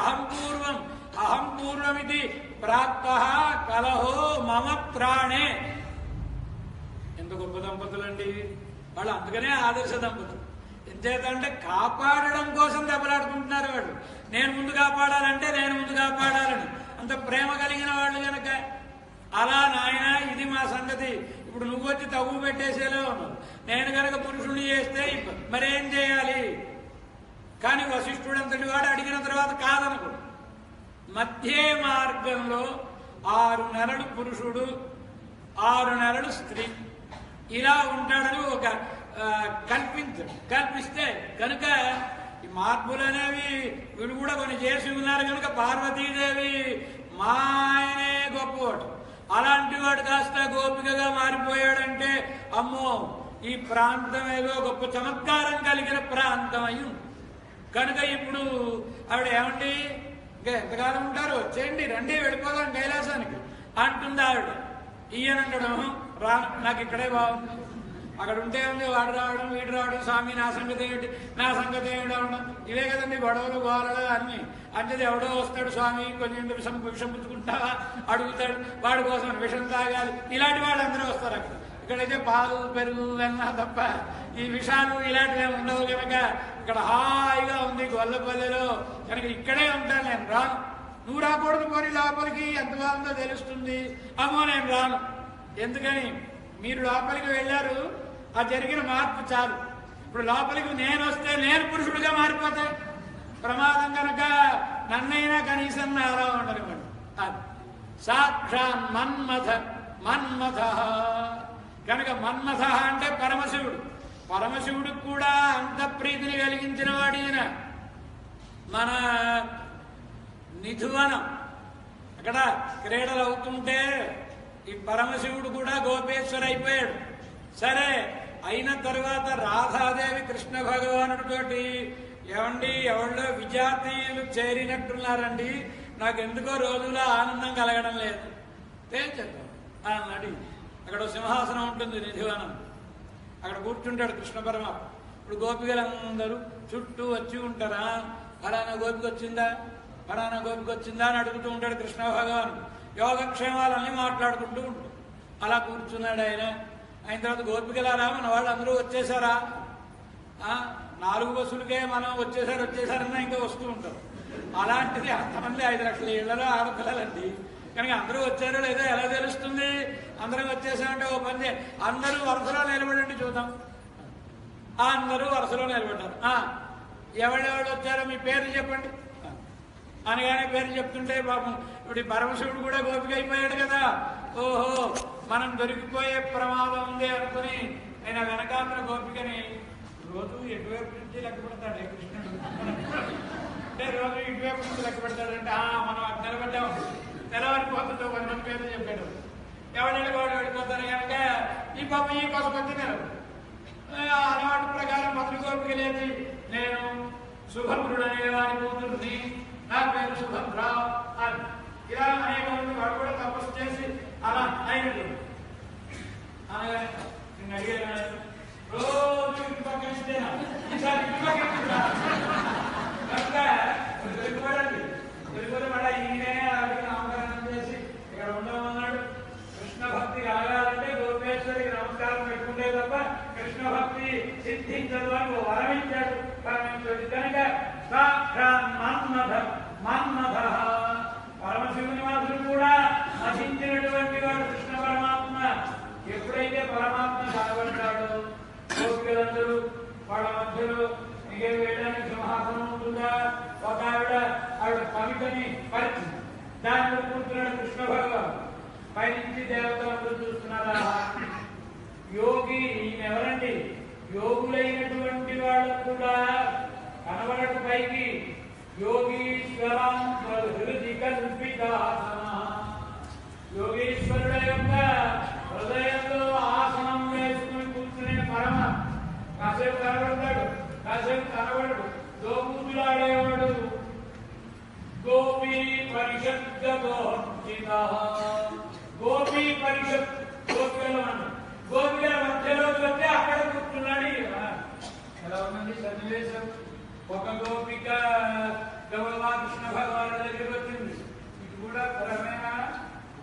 అహం పూర్వమితి ప్రాప్త కలహో మమ ప్రాణే. ఎంత గొప్ప దంపతులండి వాళ్ళు. అందుకనే ఆదర్శ దంపతులు. ఎంచేతంటే కాపాడడం కోసం దెబ్బలాడుకుంటున్నారు వాళ్ళు. నేను ముందు కాపాడాలంటే నేను ముందు కాపాడాలని అంత ప్రేమ కలిగిన వాళ్ళు కనుక. అలా నాయన ఇది మా సంగతి, ఇప్పుడు నువ్వు వచ్చి తగ్గు పెట్టేసేలా ఉన్నావు, నేను కనుక పురుషుడిని చేస్తే మరేం చేయాలి? కానీ వశిష్ఠుడు అంతటి వాడు అడిగిన తర్వాత కాదనుకో. మధ్య మార్గంలో 6 నెలలు పురుషుడు, 6 నెలలు స్త్రీ, ఇలా ఉంటాడని ఒక కల్పిస్తే కనుక ఈ మార్పులు అనేవి వీళ్ళు కూడా కొన్ని చేసి ఉన్నారు కనుక పార్వతీదేవి మా ఆయనే గొప్పవాడు, అలాంటి వాడు కాస్త గోపికగా మారిపోయాడంటే అమ్మో ఈ ప్రాంతం ఏదో గొప్ప చమత్కారం కలిగిన ప్రాంతం అయి కనుక ఇప్పుడు ఆవిడ ఏమండి ఇంకా ఎంతకాలం ఉంటారు, వచ్చేయండి రండి వెళ్ళిపోదాం కైలాసానికి అంటుంది ఆవిడ. ఈయనంటడం రా, నాకు ఇక్కడే బాగుంది, అక్కడ ఉంటే ఉంది వాడు రావడం వీడు రావడం, స్వామి నా సంగతి ఏమిటి నా సంగతి ఏమిటి అవడం, ఇవే కదండి గొడవలు గోలలు అన్ని. అంటేది ఎవడో వస్తాడు, స్వామి కొంచెం విషం పుచ్చుకుంటావా అడుగుతాడు, వాడి కోసం విషం తాగాలి, ఇలాంటి వాళ్ళు అందరూ వస్తారు అక్కడ. ఇక్కడైతే పాలు పెరుగు వెన్న తప్ప ఈ విషాలు ఇలాంటివి ఉండవు కనుక ఇక్కడ హాయిగా ఉంది గొల్లపల్లెలో. కనుక ఇక్కడే ఉంటాను, నేను రాను. నువ్వు రాకూడదు, పోనీ లోపలికి ఎంత బాగుందో తెలుస్తుంది. అమ్మో నేను రాను. ఎందుకని? మీరు లోపలికి వెళ్ళారు, ఆ జరిగిన మార్పు చాలు. ఇప్పుడు లోపలికి నేను వస్తే నేను పురుషుడిగా మారిపోతే ప్రమాదం కనుక నన్నైనా కనీసం అలా ఉండనివ్వండి. అది సాక్షాత్ మన్మథ కనుక మన్మథ అంటే పరమశివుడు. పరమశివుడికి కూడా అంత ప్రీతిని కలిగించిన వాడు ఈయన. మన నిధువనం అక్కడ క్రీడలు అవుతుంటే ఈ పరమశివుడు కూడా గోపేశ్వర అయిపోయాడు. సరే అయిన తర్వాత రాధాదేవి కృష్ణ భగవానుడితోటి ఏమండి ఎవళ్ళో విజాతీయులు చేరినట్టున్నారండి, నాకెందుకో రోజులో ఆనందం కలగడం లేదు, తేల్చేద్దాం అన్నాడు. అక్కడ సింహాసనం ఉంటుంది నిధివనం, అక్కడ కూర్చుంటాడు కృష్ణ పరమాత్మ. ఇప్పుడు గోపికలందరూ చుట్టూ వచ్చి ఉంటారా, ఫలానా గోపిక వచ్చిందా ఫలానా గోపిక వచ్చిందా అని అడుగుతూ ఉంటాడు కృష్ణ భగవాన్. యోగక్షేమాలన్నీ మాట్లాడుకుంటూ ఉంటాడు. అలా కూర్చున్నాడు ఆయన. అయిన తర్వాత గోపికలారా మన వాళ్ళు అందరూ వచ్చేసారా? 4 బస్సులకే మనం వచ్చేసారన్నా ఇంకా వస్తూ ఉంటాం. అలాంటిది అంతమంది 5 లక్షల ఇళ్లలో ఆడపిల్లలండి. కనుక అందరూ వచ్చారో లేదో ఎలా తెలుస్తుంది? అందరం వచ్చేసామంటే ఓ పని అందరూ వరుసలో నిలబడండి చూద్దాం. అందరూ వరుసలో నిలబడ్డారు. ఎవరెవరు వచ్చారో మీ పేర్లు చెప్పండి అనగానే పేర్లు చెప్తుంటే పాపం ఇప్పుడు పరమశివుడు కూడా గోపిక అయిపోయాడు కదా. ఓహో మనం దొరికిపోయే ప్రమాదం ఉంది అనుకుని ఆయన వెనకాల గోపికని రోజు ఎటువైపు నుంచి లెక్క పెడతాడు కృష్ణుడు. అంటే రోజు ఇటువైపు నుంచి లెక్క పెడతాడంటే మనం అక్కడ నిలబడ్డాము. తెల్లవారిపోతుందో 10 మంది పేర్లు చెప్పాడు. ఎవరైనా వాడు వెళ్ళిపోతారు కనుక ఈ పాప ఈ కోసం వచ్చినారు. అలవాటు ప్రకారం మొదటి గోపిక లేచి నేను సుభద్రుడు అనే వారి కూతుర్ని, నా పేరు సుభద్ర అని ఇలా అనేక మంది వాడు కూడా తపస్సు చేసి అలా అయినట్టు అనగానే నిన్ను అడిగాను రోజు ఇంటి పక్కన ఇస్తేనా ఈసారి ఇంటి పక్కన కనుక తెలుగుడు మళ్ళీ ఈయనే అడిగి నామకరణం చేసి ఇక్కడ ఉండమన్నాడు. కృష్ణ భక్తి కలగాలంటే గోపేశ్వరికి నమస్కారం పెట్టుకుంటే తప్ప కృష్ణ భక్తి సిద్ధించదు అని వరం ఇచ్చాడు పరమేశ్వరుడు. కనుక మన్మథ పరమశివుని వాసుడు కూడా నశించినటువంటి వాడు కృష్ణ పరమాత్మ. ఎప్పుడైతే పరమాత్మ కనబడ్డాడో గోపికలందరూ వాళ్ళ మధ్యలో ఇంకేం వేయడానికి సింహాసనం ఉంటుందా? ఒక ఆవిడ కవితని పరిచింది. దానిలో కూర్చున్నాడు కృష్ణ భగవాన్. పైనుంచి దేవతలందరూ చూస్తున్నారా? యోగి ఈయనెవరండి? యోగులైనటువంటి వాళ్ళకు కూడా కనబడకు పైకి యోగీశ్వరం హృది కల్పితాసన. యోగీశ్వరుల యొక్క హృదయంలో ఆసనం వేసుకుని కూర్చునే పరమ కాసేపు కనబడతాడు, కాసేపు కనబడడు. దోబూతులాడేవాడు గోపీ పరిషత్ గోపీ పరిషత్ గోపికలు అన్న గోపికల మధ్యలోకి వస్తే అక్కడ కూర్చున్నాడు. ఎలా ఉన్నది సన్నివేశం? ఒక గోపిక గౌరవ కృష్ణ భగవాను దగ్గరికి వచ్చింది. ఇది కూడా పరమేనా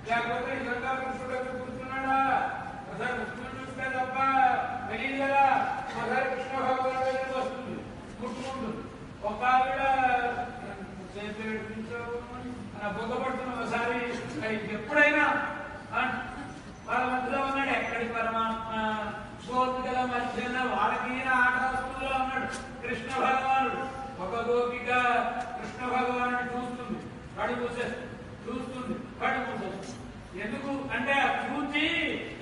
లేకపోతే నిజంగా కృష్ణుడు దగ్గర కూర్చున్నాడా? ఒకసారి కృష్ణుడు చూస్తే తప్ప తెలియదు కదా. ఒకసారి కృష్ణ భగవాను దగ్గరికి వస్తుంది, ముట్టుకుంటుంది. ఒక ఆవిడ బొగ్గపడుతున్న ఒకసారి ఎప్పుడైనా వాళ్ళ మధ్యలో ఉన్నాడు. ఎక్కడి పరమాత్మ? గోపికల మధ్యన వాళ్ళకి ఆట వస్తువులో ఉన్నాడు కృష్ణ భగవానుడు. ఒక గోపిక కృష్ణ భగవాను చూస్తుంది, కడు మూసేస్తుంది, చూస్తుంది, కడు మూసేస్తుంది. ఎందుకు అంటే చూసి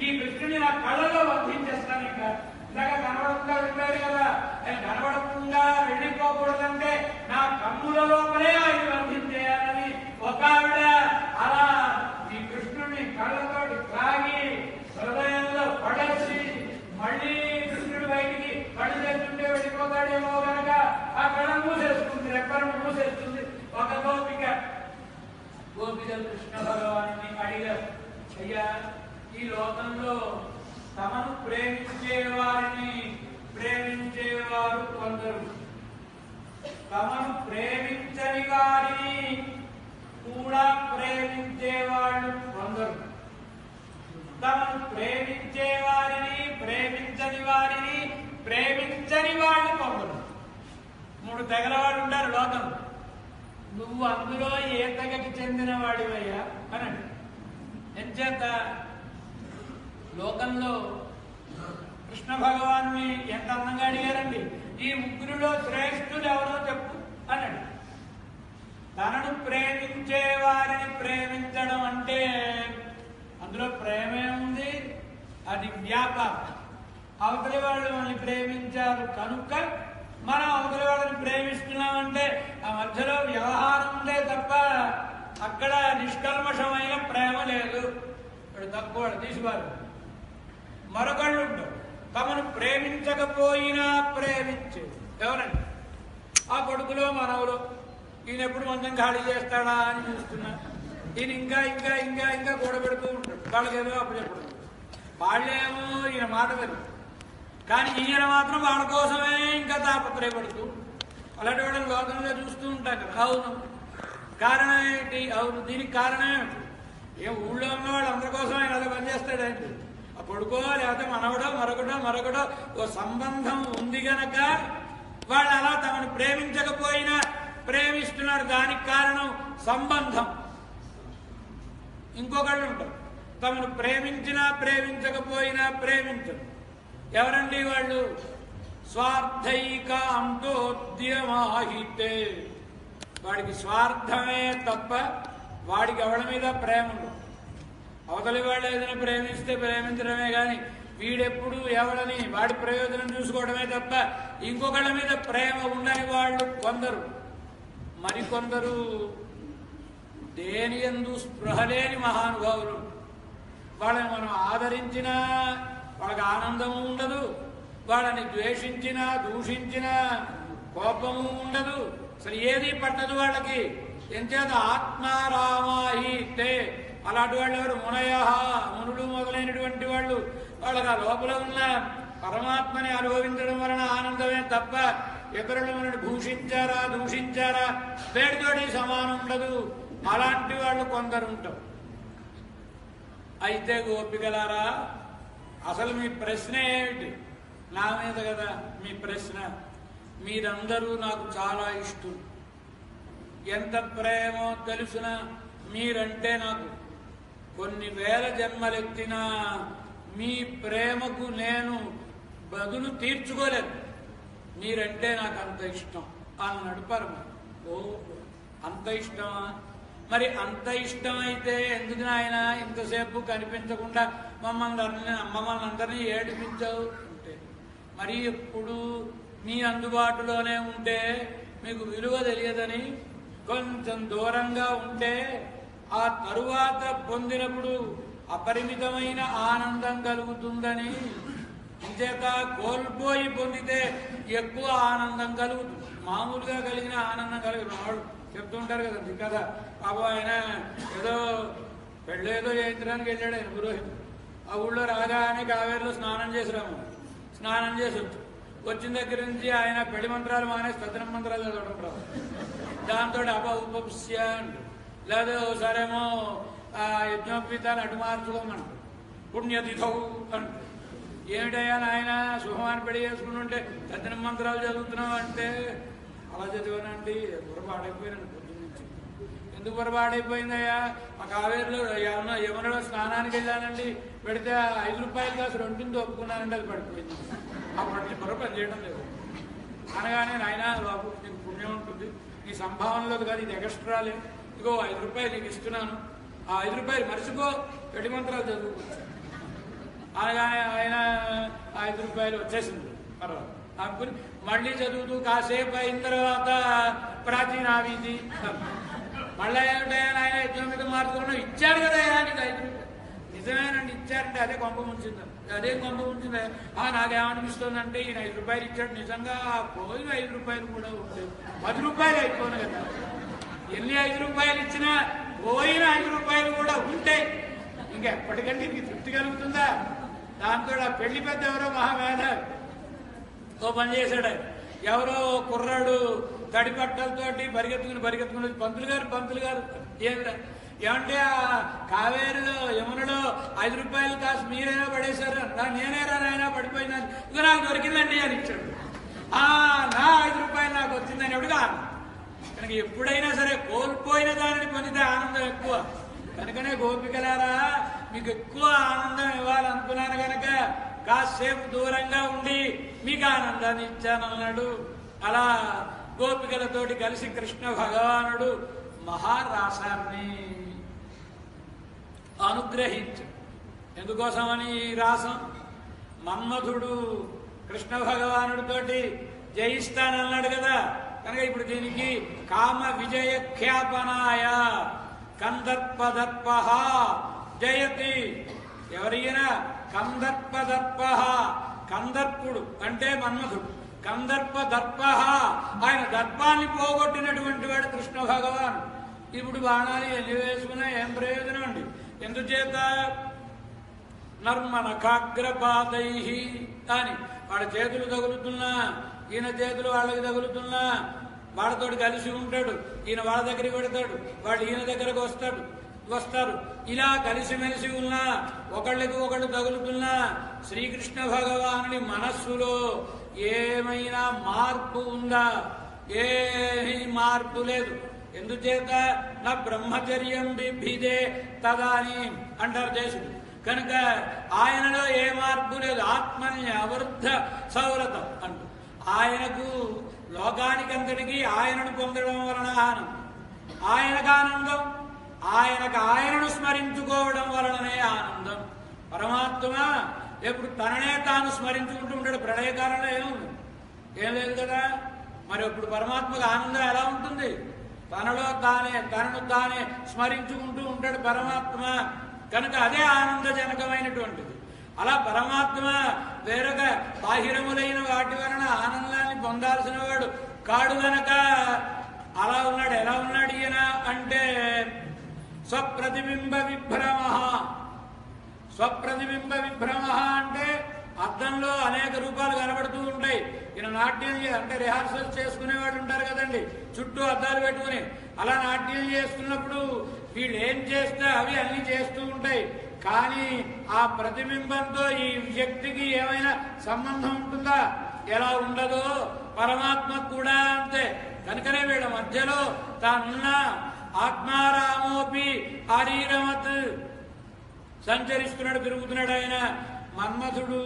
ఈ కృష్ణుని నా కళ్ళలో బంధించేస్తాను. ఇంకా ఇందాక కనబడకుండా వెళ్ళాడు కదా, ఆయన కనబడకుండా వెళ్ళిపోకూడదంటే నా కన్నుల లోపలే ఆయన బంధించేయాలని ఒక ఆవిడ అలా ఈ కృష్ణుడిని కళ్ళతోటి త్రాగి హృదయంలో పడేసి మళ్ళీ కృష్ణుడి బయటికి కళ్ళు తెచ్చుంటే వెళ్ళిపోతాడేమో కనుక ఆ కళ మూసేస్తుంది, రెప్పను మూసేస్తుంది. ఒక గోపికలు కృష్ణ భగవాను అడిగారు, అయ్యా ఈ లోకంలో తమను ప్రేమించేవారు కొందరు, తమను ప్రేమించని వారిని కూడా ప్రేమించేవాళ్ళు కొందరు, తమను ప్రేమించే వారిని ప్రేమించని వారిని ప్రేమించని వాళ్ళు కొందరు. 3 తెగల వాడు ఉంటారు లోకం. నువ్వు అందులో ఏ తెగకి చెందిన వాడివయ్యా అనండి. ఎంచేత లోకంలో కృష్ణ భగవాన్ని ఎంత అందంగా అడిగారండి. ఈ ముగ్గురిలో శ్రేష్ఠుడు ఎవరో చెప్పు అన్నాడు. తనను ప్రేమించే వారిని ప్రేమించడం అంటే అందులో ప్రేమే ఉంది, అది వ్యాపారం. అవతలి వాళ్ళు మనల్ని ప్రేమించారు కనుక మనం అవతలి వాళ్ళని ప్రేమిస్తున్నామంటే ఆ మధ్యలో వ్యవహారం ఉందే తప్ప అక్కడ నిష్కల్మషమైన ప్రేమ లేదు. ఇప్పుడు తక్కువ తీసిపారు. మరొకళ్ళు ఉంటారు తమను ప్రేమించకపోయినా ప్రేమించే ఎవరండి? ఆ కొడుకులో మనవలో ఈయన ఎప్పుడు మంచం ఖాళీ చేస్తాడా అని చూస్తున్నా. ఈయన ఇంకా ఇంకా ఇంకా ఇంకా కూడబెడుతూ ఉంటాడు. వాళ్ళకేదో అప్పుడు చెప్పడం, వాళ్ళేమో ఈయన మాట వినరు. కానీ ఈయన మాత్రం వాళ్ళ కోసమే ఇంకా తాపత్రయపడుతూ అలాంటి వాళ్ళని లోకంగా చూస్తూ ఉంటాం కదా. అవును, కారణం ఏంటి? అవును, దీనికి కారణం ఏమిటి? ఊళ్ళో ఉన్న వాళ్ళు అందరి కోసం ఆయన అలా పనిచేస్తాడండి. ఆ కొడుకో లేకపోతే మనవడో మరొకటో ఓ సంబంధం ఉంది గనక వాళ్ళు అలా తమను ప్రేమించకపోయినా ప్రేమిస్తున్నారు. దానికి కారణం సంబంధం. ఇంకొకళ్ళు ఉంటారు, తమను ప్రేమించినా ప్రేమించకపోయినా ప్రేమించరు. ఎవరండి వాళ్ళు? స్వార్థైకాంతోద్యమాహితే. వాడికి స్వార్థమే తప్ప వాడికి ఎవరి మీద ప్రేమ ఉండదు. అవతలి వాళ్ళు ఏదైనా ప్రేమిస్తే ప్రేమించడమే కానీ వీడెప్పుడు ఎవడని వాడి ప్రయోజనం చూసుకోవడమే తప్ప ఇంకొకళ్ళ మీద ప్రేమ ఉండని వాళ్ళు కొందరు. మరికొందరు దేని యందు స్పృహ లేని మహానుభావులు. వాళ్ళని మనం ఆదరించినా వాళ్ళకి ఆనందము ఉండదు, వాళ్ళని ద్వేషించినా దూషించినా కోపము ఉండదు, అసలు ఏది పట్టదు వాళ్ళకి. ఎంచేత ఆత్మారామాహితే. అలాంటి వాళ్ళు ఎవరు? మునులు మొదలైనటువంటి వాళ్ళు. వాళ్ళకి ఆ లోపల ఉన్న పరమాత్మని అనుభవించడం వలన ఆనందమే తప్ప ఇతరులు మనని భూషించారా దూషించారా వేడితోటి సమానం ఉండదు. అలాంటి వాళ్ళు కొందరు ఉంటారు. అయితే గోపికలారా, అసలు మీ ప్రశ్న ఏమిటి? నా మీద కదా మీ ప్రశ్న. మీరందరూ నాకు చాలా ఇష్టం. ఎంత ప్రేమో తెలుసునా? మీరంటే నాకు కొన్ని వేల జన్మలెత్తినా మీ ప్రేమకు నేను బదులు తీర్చుకోలేదు. మీరంటే నాకు అంత ఇష్టం అన్నాడు పరమ. ఓ, అంత ఇష్టమా? మరి అంత ఇష్టమైతే ఎందుకు నాయన ఇంతసేపు కనిపించకుండా మమ్మల్ని అందరినీ ఏడిపించావు అంటే, మరి ఎప్పుడు మీ అందుబాటులోనే ఉంటే మీకు విలువ తెలియదని, కొంచెం దూరంగా ఉంటే ఆ తరువాత పొందినప్పుడు అపరిమితమైన ఆనందం కలుగుతుందని, ఇంచేత కోల్పోయి పొందితే ఎక్కువ ఆనందం కలుగుతుంది. మామూలుగా కలిగిన ఆనందం కలిగిన వాళ్ళు చెప్తుంటారు కదండి కదా. బాబు ఆయన ఏదో పెళ్ళేదో చేయించడానికి వెళ్ళాడు ఆయన పురోహితుడు. ఆ ఊళ్ళో రాగానే కావేరిలో స్నానం చేసి వచ్చు. వచ్చిన దగ్గర నుంచి ఆయన పెళ్లి మంత్రాలు మానేసి తద్దిన మంత్రాలు చదవడం రావు. దాంతో ఉపస్య అంటారు. లేదా ఒకసారేమో ఆ యజ్ఞోపీతాన్ని అటు మార్చుకోమంటారు. పుణ్యతిథౌ అంటారు. ఏమిటయ్యా నాయన శుభమాని పెళ్లి చేసుకుని ఉంటే తద్దిన మంత్రాలు చదువుతున్నావు అంటే, అలా చదివానండి, పొరపాడైపోయినాను పొద్దున్న నుంచి. ఎందుకు పొరపాడైపోయిందయ్యా? ఆ కావేరిలో యమునలో స్నానానికి వెళ్ళానండి, పెడితే 5 రూపాయలు కాసు 2 ఒప్పుకున్నానండి, అది పడిపోయింది. అప్పటి పొరపాటు చేయడం లేదు అనగానే, నాయన బాబు నీకు పుణ్యం ఉంటుంది, నీ సంభావనలో కాదు, ఇది ఎక్స్ట్రాలే, ఇగో 5 రూపాయలు నీకు ఇస్తున్నాను, ఆ 5 రూపాయలు మర్చిపో, పెళ్లి మంత్రాలు చదువుకోవచ్చు అనగానే ఆయన 5 రూపాయలు వచ్చేసింది. పర్వాలేదు అనుకుని మళ్ళీ చదువుతూ కాసేపు అయిన తర్వాత ప్రాచీనావిధి మళ్ళీ ఏమిటయా నాయన యజ్ఞం మీద మార్చుకున్నావు, ఇచ్చాడు కదా నీకు 5 రూపాయలు. నిజమేనండి ఇచ్చారంటే అదే కొంప ముంచింది. అదే కొంప ముంచింది. నాకేమనిపిస్తుందంటే ఈయన 5 రూపాయలు ఇచ్చాడు, నిజంగా పోయిన 5 రూపాయలు కూడా ఉంటాయి, 10 రూపాయలు అయిపోను కదా. ఎన్ని 5 రూపాయలు ఇచ్చినా పోయిన 5 రూపాయలు కూడా ఉంటే ఇంకెప్పటికంటే నీకు తృప్తి కలుగుతుందా? దాంతో ఆ పెళ్లి పెద్ద ఎవరో మహామేధావి ఓ పని చేశాడు. ఎవరో కుర్రాడు తడి బట్టలతోటి పరిగెత్తుకుని పంతులు గారు ఏమంటే ఆ కావేరిలో యమునలో 5 రూపాయలు కాసు మీరైనా పడేశారు. నేనేరా నాయనా పడిపోయినా, ఇక నాకు దొరికిందండి అని ఇచ్చాడు. నా 5 రూపాయలు నాకు వచ్చిందని ఎవడుగా. కనుక ఎప్పుడైనా సరే కోల్పోయిన దానిని పొందితే ఆనందం ఎక్కువ. కనుకనే గోపికలారా, మీకు ఎక్కువ ఆనందం ఇవ్వాలనుకున్నాను కనుక కాసేపు దూరంగా ఉండి మీకు ఆనందాన్ని ఇచ్చానన్నాడు. అలా గోపికలతోటి కలిసి కృష్ణ భగవానుడు మహారాసాన్ని అనుగ్రహించాడు. ఎందుకోసమని ఈ రాసం? మన్మధుడు కృష్ణ భగవానుడితోటి జయిస్తానన్నాడు కదా. కనుక ఇప్పుడు దీనికి కామ విజయ ఖ్యాపనాయ కందర్పదర్ప జయతి. ఎవరైనా కందర్పదర్ప, కందర్పుడు అంటే మన్మధుడు, కందర్పదర్ప ఆయన దర్పాన్ని పోగొట్టినటువంటి వాడు కృష్ణ భగవాన్. ఇప్పుడు బాణాలు ఎన్ని వేసుకున్నా ఏం ప్రయోజనం అండి? ఎందుచేత నర్మనఖాగ్రపాదై అని వాడి చేతులు తగులుతున్నా, ఈయన చేతులు వాళ్ళకి తగులుతున్నా వాళ్ళతోటి కలిసి ఉంటాడు, ఈయన వాళ్ళ దగ్గరికి పెడతాడు, వాళ్ళు ఈయన దగ్గరకు వస్తారు. ఇలా కలిసిమెలిసి ఉన్నా, ఒకళ్ళకి ఒకళ్ళు తగులుతున్నా శ్రీకృష్ణ భగవానుని మనస్సులో ఏమైనా మార్పు ఉందా? ఏమీ మార్పు లేదు. ఎందుచేత నా బ్రహ్మచర్యం బిభిదే తదాని అంటారు దేశుడు. కనుక ఆయనలో ఏ మార్పు లేదు. ఆత్మని అవృద్ధ సౌరతం అంటూ ఆయనకు లోకానికంతటికీ ఆయనను పొందడం వలన ఆనందం, ఆయనకు ఆనందం, ఆయనను స్మరించుకోవడం వలననే ఆనందం. పరమాత్మ ఎప్పుడు తననే తాను స్మరించుకుంటూ ఉంటాడు. ప్రళయకాలంలో ఏముంది? ఏం లేదు కదా. మరి ఇప్పుడు పరమాత్మకు ఆనందం ఎలా ఉంటుంది? తనను తానే స్మరించుకుంటూ ఉంటాడు పరమాత్మ. కనుక అదే ఆనందజనకమైనటువంటిది. అలా పరమాత్మ వేరొక బాహిరములైన వాటి వలన ఆనందాన్ని పొందాల్సిన వాడు కాడు గనక అలా ఉన్నాడు. ఎలా ఉన్నాడు ఈయన అంటే స్వప్రతిబింబ విభ్రమ. స్వప్రతిబింబ విభ్రమ అంటే అద్దంలో అనేక రూపాలు కనబడుతూ ఉంటాయి. ఈయన నాట్యం అంటే రిహార్సల్ చేసుకునేవాడు ఉంటారు కదండి, చుట్టూ అద్దాలు పెట్టుకుని. అలా నాట్యం చేస్తున్నప్పుడు వీళ్ళు ఏం చేస్తే అవి అన్ని చేస్తూ ఉంటాయి. కానీ ఆ ప్రతిబింబంతో ఈ వ్యక్తికి ఏమైనా సంబంధం ఉంటుందా? ఎలా ఉండదో పరమాత్మ కూడా అంతే. కనుకనే వీళ్ళ మధ్యలో తానున్న ఆత్మారామోపి ఆరీరమత్ సంచరిస్తున్నాడు, తిరుగుతున్నాడు. ఆయన మన్మథుడు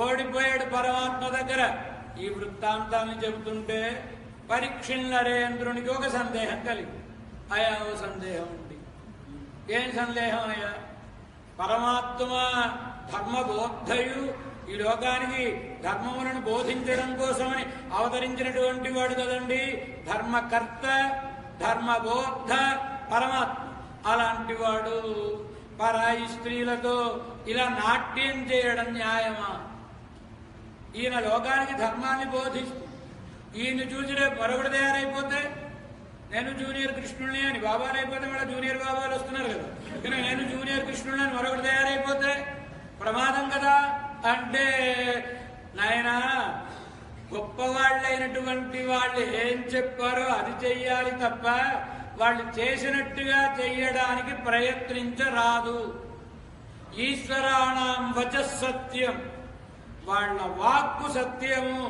ఓడిపోయాడు పరమాత్మ దగ్గర. ఈ వృత్తాంతాన్ని చెబుతుంటే పరీక్షిల్లరేంద్రునికి ఒక సందేహం కలిగి, అయా ఓ సందేహం ఉంది. ఏం సందేహం అయ్యా? పరమాత్మ ధర్మబోద్ధయు, ఈ లోకానికి ధర్మములను బోధించడం కోసమని అవతరించినటువంటి వాడు కదండి ధర్మకర్త, ధర్మబోద్ధ పరమాత్మ. అలాంటి వాడు పరాయి స్త్రీలతో ఇలా నాట్యం చేయడం న్యాయమా? ఈయన లోకానికి ధర్మాన్ని బోధిస్తూ ఈయన చూసి రేపు మరొకటి తయారైపోతే, నేను జూనియర్ కృష్ణుడిని అని బాబాలు అయిపోతే మళ్ళీ జూనియర్ బాబాలు వస్తున్నారు కదా, కానీ నేను జూనియర్ కృష్ణుడిని అని మరొకటి తయారైపోతే ప్రమాదం కదా. అంటే నాయన గొప్పవాళ్ళైనటువంటి వాళ్ళు ఏం చెప్పారో అది చెయ్యాలి తప్ప వాళ్ళు చేసినట్టుగా చెయ్యడానికి ప్రయత్నించరాదు. ఈశ్వరాణం వచస్సత్యం, వాళ్ళ వాక్కు సత్యము,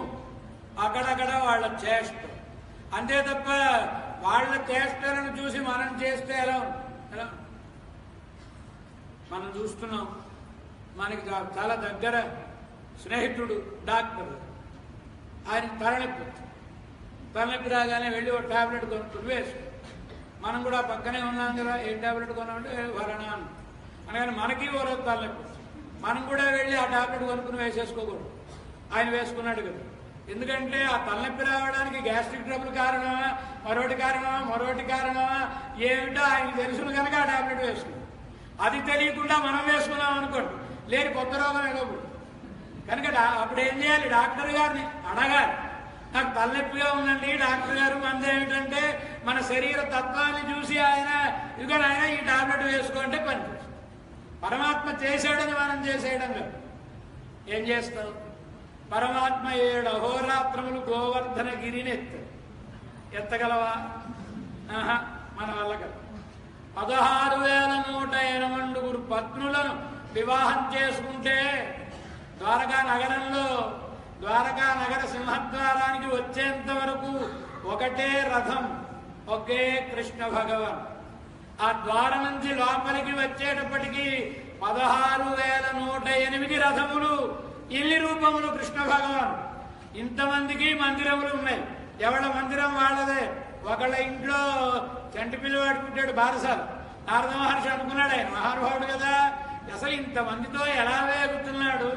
అక్కడక్కడ వాళ్ళ చేష్ట అంతే తప్ప వాళ్ళ చేష్టలను చూసి మనం చేస్తే ఎలా? మనం చూస్తున్నాం. మనకి చాలా దగ్గర స్నేహితుడు డాక్టర్, ఆయన తలనొప్పి రాగానే వెళ్ళి ఒక టాబ్లెట్ కొనుక్కుని వేసుకో. మనం కూడా పక్కనే ఉన్నాం కదా, ఏం టాబ్లెట్ కొన్నామంటే వరణా అనగానే మనకి ఓ రోజు తలనొప్పి, మనం కూడా వెళ్ళి ఆ టాబ్లెట్ కొనుక్కుని వేసేసుకోకూడదు. ఆయన వేసుకున్నాడు కదా. ఎందుకంటే ఆ తలనొప్పి రావడానికి గ్యాస్ట్రిక్ ట్రబుల్ కారణమా, మరొకటి కారణమా ఏమిటో ఆయనకి తెలుసును కనుక ఆ టాబ్లెట్ వేసుకున్నాం. అది తెలియకుండా మనం వేసుకున్నాం అనుకోండి, లేని కొత్త రోగం ఏదో. కనుక అప్పుడు ఏం చేయాలి? డాక్టర్ గారిని అడగాలి, నాకు తలనొప్పిగా ఉందండి డాక్టర్ గారు, మంది ఏమిటంటే మన శరీర తత్వాన్ని చూసి ఆయన ఇదిగో ఆయన ఈ టాబ్లెట్ వేసుకుంటే పని. పరమాత్మ చేసాడని మనం చేసేయడం కాదు. ఏం చేస్తావు? పరమాత్మ 7 అహోరాత్రములు గోవర్ధన గిరిని ఎత్తగలవా? మన వల్ల కదా. 16,180 పత్నులను వివాహం చేసుకుంటే ద్వారకా నగర సింహద్వారానికి వచ్చేంత వరకు ఒకటే రథం, ఒకే కృష్ణ భగవాన్. ఆ ద్వారం నుంచి లోపలికి వచ్చేటప్పటికి 16,108 రథములు, ఇల్లి రూపములు కృష్ణ భగవాన్. ఇంతమందికి మందిరములు ఉన్నాయి. ఎవళ్ళ మందిరం వాళ్ళదే. ఒకళ్ళ ఇంట్లో చంటి పిల్లవాడు పుట్టాడు బారసాలు. నారద మహర్షి అనుకున్నాడు, ఆయన మహానుభావుడు కదా, అసలు ఇంతమందితో ఎలా వేగుతున్నాడు?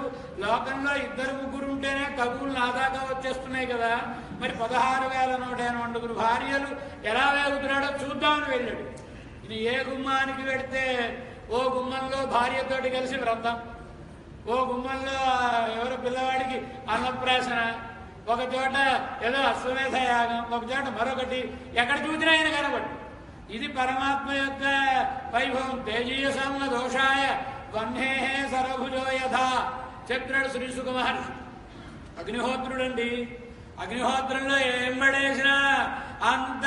లోకంలో 2-3 ఉంటేనే కబుర్లు నా దాకా వచ్చేస్తున్నాయి కదా, మరి 16,180 భార్యలు ఎలా వేగుతున్నాడో చూద్దామని వెళ్ళాడు. ఇది ఏ గుమ్మానికి వెడితే ఓ గుమ్మంలో భార్యతోటి కలిసి వ్రతం, ఓ గుమ్మంలో ఎవరో పిల్లవాడికి అన్నప్రాసన, ఒక చోట ఏదో అశ్వమేధ యాగం, ఒక చోట మరొకటి, ఎక్కడ చూసినా ఆయన కనబడి. ఇది పరమాత్మ యొక్క వైభవం. తేజీయసంన దోషాయ వహ్నే సరభుజో యథా చెప్పాడు శ్రీసుఖ మహర్షి. అగ్నిహోత్రుడండి, అగ్నిహోత్రంలో ఏం పడేసినా అంత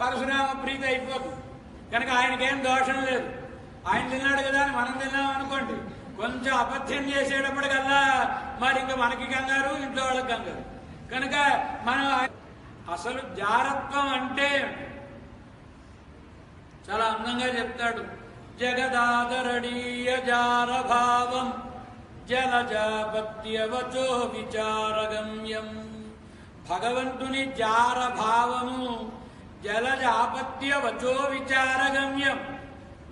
పరశురామ ప్రీతి అయిపోతుంది కనుక ఆయనకేం దోషం లేదు. ఆయన తిన్నాడు కదా అని మనం తిన్నాం అనుకోండి, కొంచెం అపథ్యం చేసేటప్పటికల్లా మరి ఇంకా మనకి కంగారు, ఇంట్లో వాళ్ళకి కంగారు. కనుక మనం అసలు జారత్వం అంటే చాలా అందంగా చెప్తాడు. జగదాదరణీయ జారభావం జలజాపత్యవచో విచారగమ్యం. భగవంతుని జారభావము జలజాపత్యవచో విచారగమ్యం.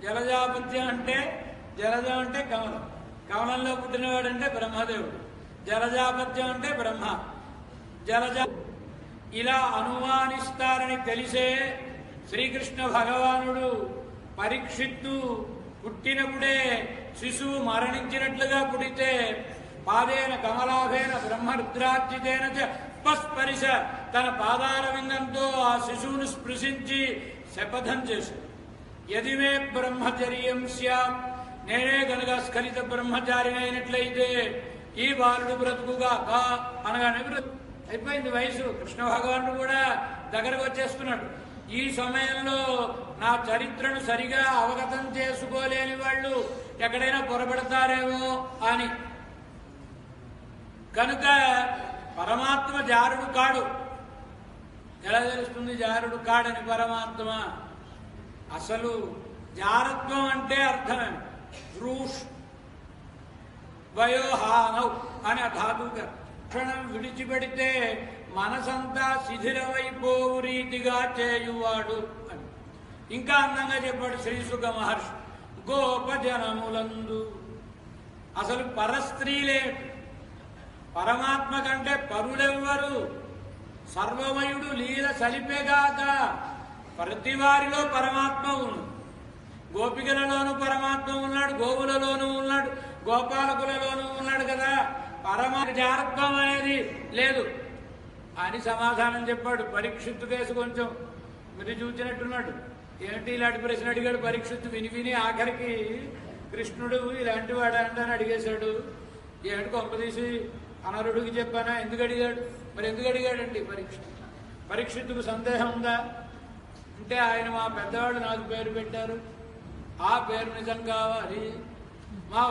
జలజాపత్యం అంటే జలజం అంటే కమలం, కమలంలో పుట్టినవాడంటే బ్రహ్మదేవుడు, జలజాపత్యం అంటే బ్రహ్మ. జలజ ఇలా అనుమానిస్తారని తెలిసే శ్రీకృష్ణ భగవానుడు పరీక్షిత్తు పుట్టినప్పుడే శిశువు మరణించినట్లుగా పుడితే పాదేన కమలాభేన బ్రహ్మరుద్రార్చితేన స్పర్శ తన పాదాల విందంతో ఆ శిశువును స్పృశించి శపథం చేశాడు. యదిమే బ్రహ్మచర్యం స్యాత్, నేనే గనక స్ఖలిత బ్రహ్మచారి అయినట్లయితే ఈ బాలుడు బ్రతుకుగా అనగానే అయిపోయింది వయసు. కృష్ణ భగవానుడు కూడా దగ్గరకు వచ్చేస్తున్నాడు. ఈ సమయంలో నా చరిత్రను సరిగా అవగతం చేసుకోలేని వాళ్ళు ఎక్కడైనా పొరబడతారేమో అని. కనుక పరమాత్మ జారుడు కాడు. ఎలా తెలుస్తుంది జారుడు కాడని పరమాత్మ? అసలు జారత్వం అంటే అర్థమే రూష్ వయోహానౌ అనే ధాతువుగా క్షణం విడిచిపెడితే మనసంతా శిథిలమైపోవు రీతిగా చేయువాడు అని. ఇంకా అందంగా చెప్పాడు శ్రీసుఖ మహర్షి. గోపజనములందు అసలు పరస్త్రీలే, పరమాత్మ కంటే పరులెవ్వరు. సర్వమయుడు లీల సలిపేగాక ప్రతి వారిలో పరమాత్మ ఉన్నాడు. గోపికలలోనూ పరమాత్మ ఉన్నాడు, గోవులలోనూ ఉన్నాడు, గోపాలకులలోనూ ఉన్నాడు కదా. పరమాత్మ జారత్వం అనేది లేదు అని సమాధానం చెప్పాడు. పరీక్షిత్తు కేసు కొంచెం మీరు చూచినట్టున్నాడు. ఏంటి ఇలాంటి ప్రశ్న అడిగాడు పరీక్షిత్తు. విని విని ఆఖరికి కృష్ణుడు ఇలాంటి వాడంటే అని అడిగేశాడు. ఏమిటి కొంపదీసి అనరుడికి చెప్పానా? ఎందుకు అడిగాడు? మరి ఎందుకు అడిగాడండి పరీక్షిత్తుకు సందేహం ఉందా అంటే, ఆయన మా పెద్దవాళ్ళు నాకు పేరు పెట్టారు, ఆ పేరు నిజం కావాలి, మా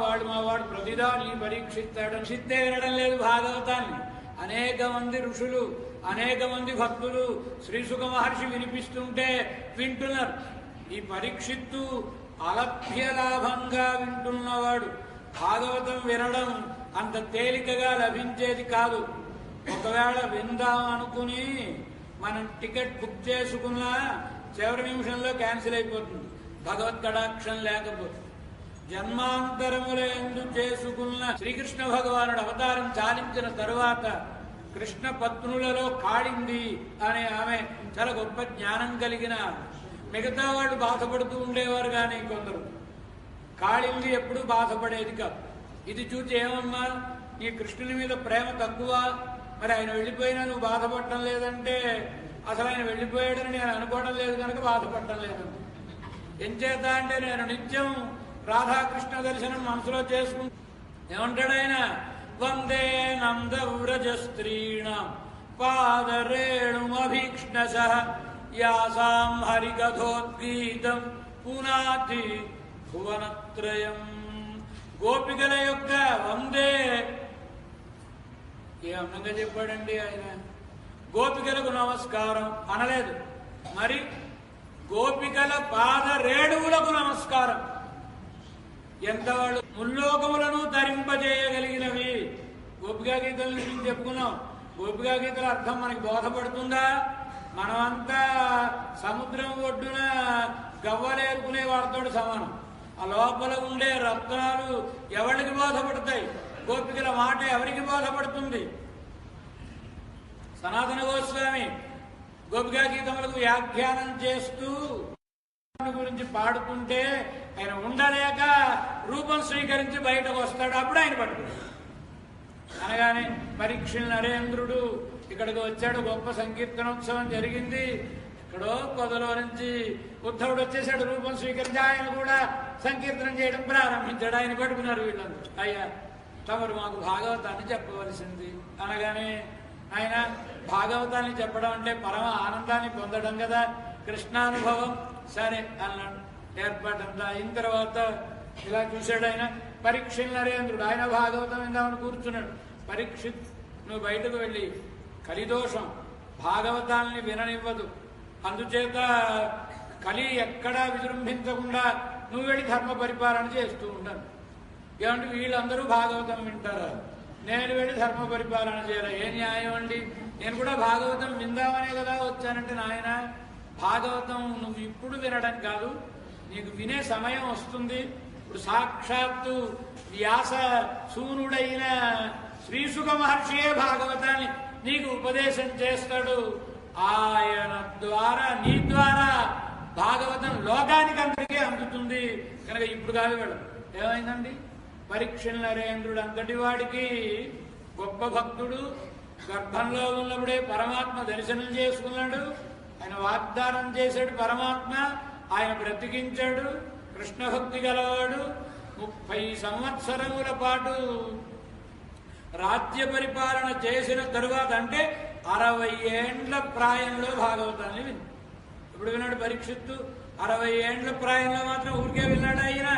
వాడు ప్రతిదాన్ని పరీక్షిస్తాడని. సిద్ధే వినడం లేదు భాగవతాన్ని. అనేక మంది ఋషులు, అనేక మంది భక్తులు శ్రీసుఖ మహర్షి వినిపిస్తుంటే వింటున్నారు. ఈ పరీక్షిత్తు అలభ్య లాభంగా వింటున్నవాడు. భాగవతం వినడం అంత తేలికగా లభించేది కాదు. ఒకవేళ విందాం అనుకుని మనం టికెట్ బుక్ చేసుకున్నా చివరి నిమిషంలో క్యాన్సిల్ అయిపోతుంది భగవత్ కటాక్షం లేకపోతే. జన్మాంతరముల యందు చేసుకున్న శ్రీకృష్ణ భగవానుడు అవతారం చాలించిన తరువాత కృష్ణ పత్నులలో కాళింది అనే ఆమె చాలా గొప్ప జ్ఞానం కలిగిన, మిగతా వాళ్ళు బాధపడుతూ ఉండేవారు కానీ కొందరు, కాళింది ఎప్పుడూ బాధపడేది కాదు. ఇది చూసి ఏమమ్మా నీ కృష్ణుని మీద ప్రేమ తక్కువ, మరి ఆయన వెళ్ళిపోయినా నువ్వు బాధపడటం లేదంటే, అసలు ఆయన వెళ్ళిపోయాడని నేను అనుకోవడం లేదు కనుక బాధపడటం లేదంటే. ఎంచేత అంటే నేను నిత్యం రాధాకృష్ణ దర్శనం మనసులో చేసుకుంటా. ఏమంటాడు ఆయన? వందే నందవ్రజ స్త్రీణం పాదరేణుమభీక్ష్ణశ యాసాం హరికథోద్గీతం పునాతి భువనత్రయం. గోపికల యొక్క వందే ఏ అందంగా చెప్పాడండి ఆయన. గోపికలకు నమస్కారం అనలేదు, మరి గోపికల పాద రేణువులకు నమస్కారం. ఎంత వాళ్ళు ముల్లోకములను ధరింపజేయగలిగినవి. గోపికా గీతల గురించి చెప్పుకున్నాం. గోపికా గీతల అర్థం మనకి బోధపడుతుందా? మనమంతా సముద్రం ఒడ్డున గవ్వలేరుకునే వాడితో సమానం. ఆ లోపల ఉండే రత్నాలు ఎవరికి బోధపడతాయి? గోపికల మాట ఎవరికి బోధపడుతుంది? సనాతన గోస్వామి గోపికా గీతములకు వ్యాఖ్యానం చేస్తూ గురించి పాడుతుంటే ఆయన ఉండలేక రూపం స్వీకరించి బయటకు వస్తాడు. అప్పుడు ఆయన పట్టుకుంటాడు. అనగానే పరీక్షలు నరేంద్రుడు ఇక్కడికి వచ్చాడు. గొప్ప సంకీర్తనోత్సవం జరిగింది. ఎక్కడో పొదలో నుంచి ఉద్ధవుడు వచ్చేసాడు. రూపం స్వీకరించి ఆయన కూడా సంకీర్తనం చేయడం ప్రారంభించాడు. ఆయన పట్టుకున్నారు వీళ్ళందరూ. అయ్యా తమరు మాకు భాగవతాన్ని చెప్పవలసింది అనగానే ఆయన భాగవతాన్ని చెప్పడం అంటే పరమ ఆనందాన్ని పొందడం కదా, కృష్ణానుభవం. సరే అన్నాడు. ఏర్పాటంతా అయిన తర్వాత ఇలా చూశాడు ఆయన. పరీక్ష నరేంద్రుడు ఆయన భాగవతం విందామని కూర్చున్నాడు. పరీక్షిత్, నువ్వు బయటకు వెళ్ళి కలిదోషం భాగవతాల్ని విననివ్వదు, అందుచేత కలి ఎక్కడా విజృంభించకుండా నువ్వు వెళ్ళి ధర్మ పరిపాలన చేస్తూ ఉంటాను. ఏమంటే వీళ్ళందరూ భాగవతం వింటారా, నేను వెళ్ళి ధర్మ పరిపాలన చేయాలి, ఏ న్యాయం అండి? నేను కూడా భాగవతం విందామనే కదా వచ్చానంటే, నాయన భాగవతం నువ్వు ఇప్పుడు వినడం కాదు, నీకు వినే సమయం వస్తుంది. ఇప్పుడు సాక్షాత్తు వ్యాస సూనుడైన శ్రీశుక మహర్షియే భాగవతాన్ని నీకు ఉపదేశం చేస్తాడు. ఆయన ద్వారా నీ ద్వారా భాగవతం లోకానికి అందరికీ అందుతుంది కనుక ఇప్పుడు కాదు వెళ్ళం. ఏమైందండి? పరీక్ష నరేంద్రుడు అంతటి వాడికి గొప్ప భక్తుడు, గర్భంలో ఉన్నప్పుడే పరమాత్మ దర్శనం చేసుకున్నాడు, ఆయన వాగ్దానం చేశాడు పరమాత్మ, ఆయన బ్రతికించాడు, కృష్ణ భక్తి గలవాడు. 30 సంవత్సరముల పాటు రాజ్య పరిపాలన చేసిన తరువాత, అంటే 60 ఏండ్ల ప్రాయంలో భాగవతాన్ని విని. ఇప్పుడు విన్నాడు పరీక్షిత్తు. 60 ఏండ్ల ప్రాయంలో మాత్రం ఊరికే విన్నాడు ఆయన.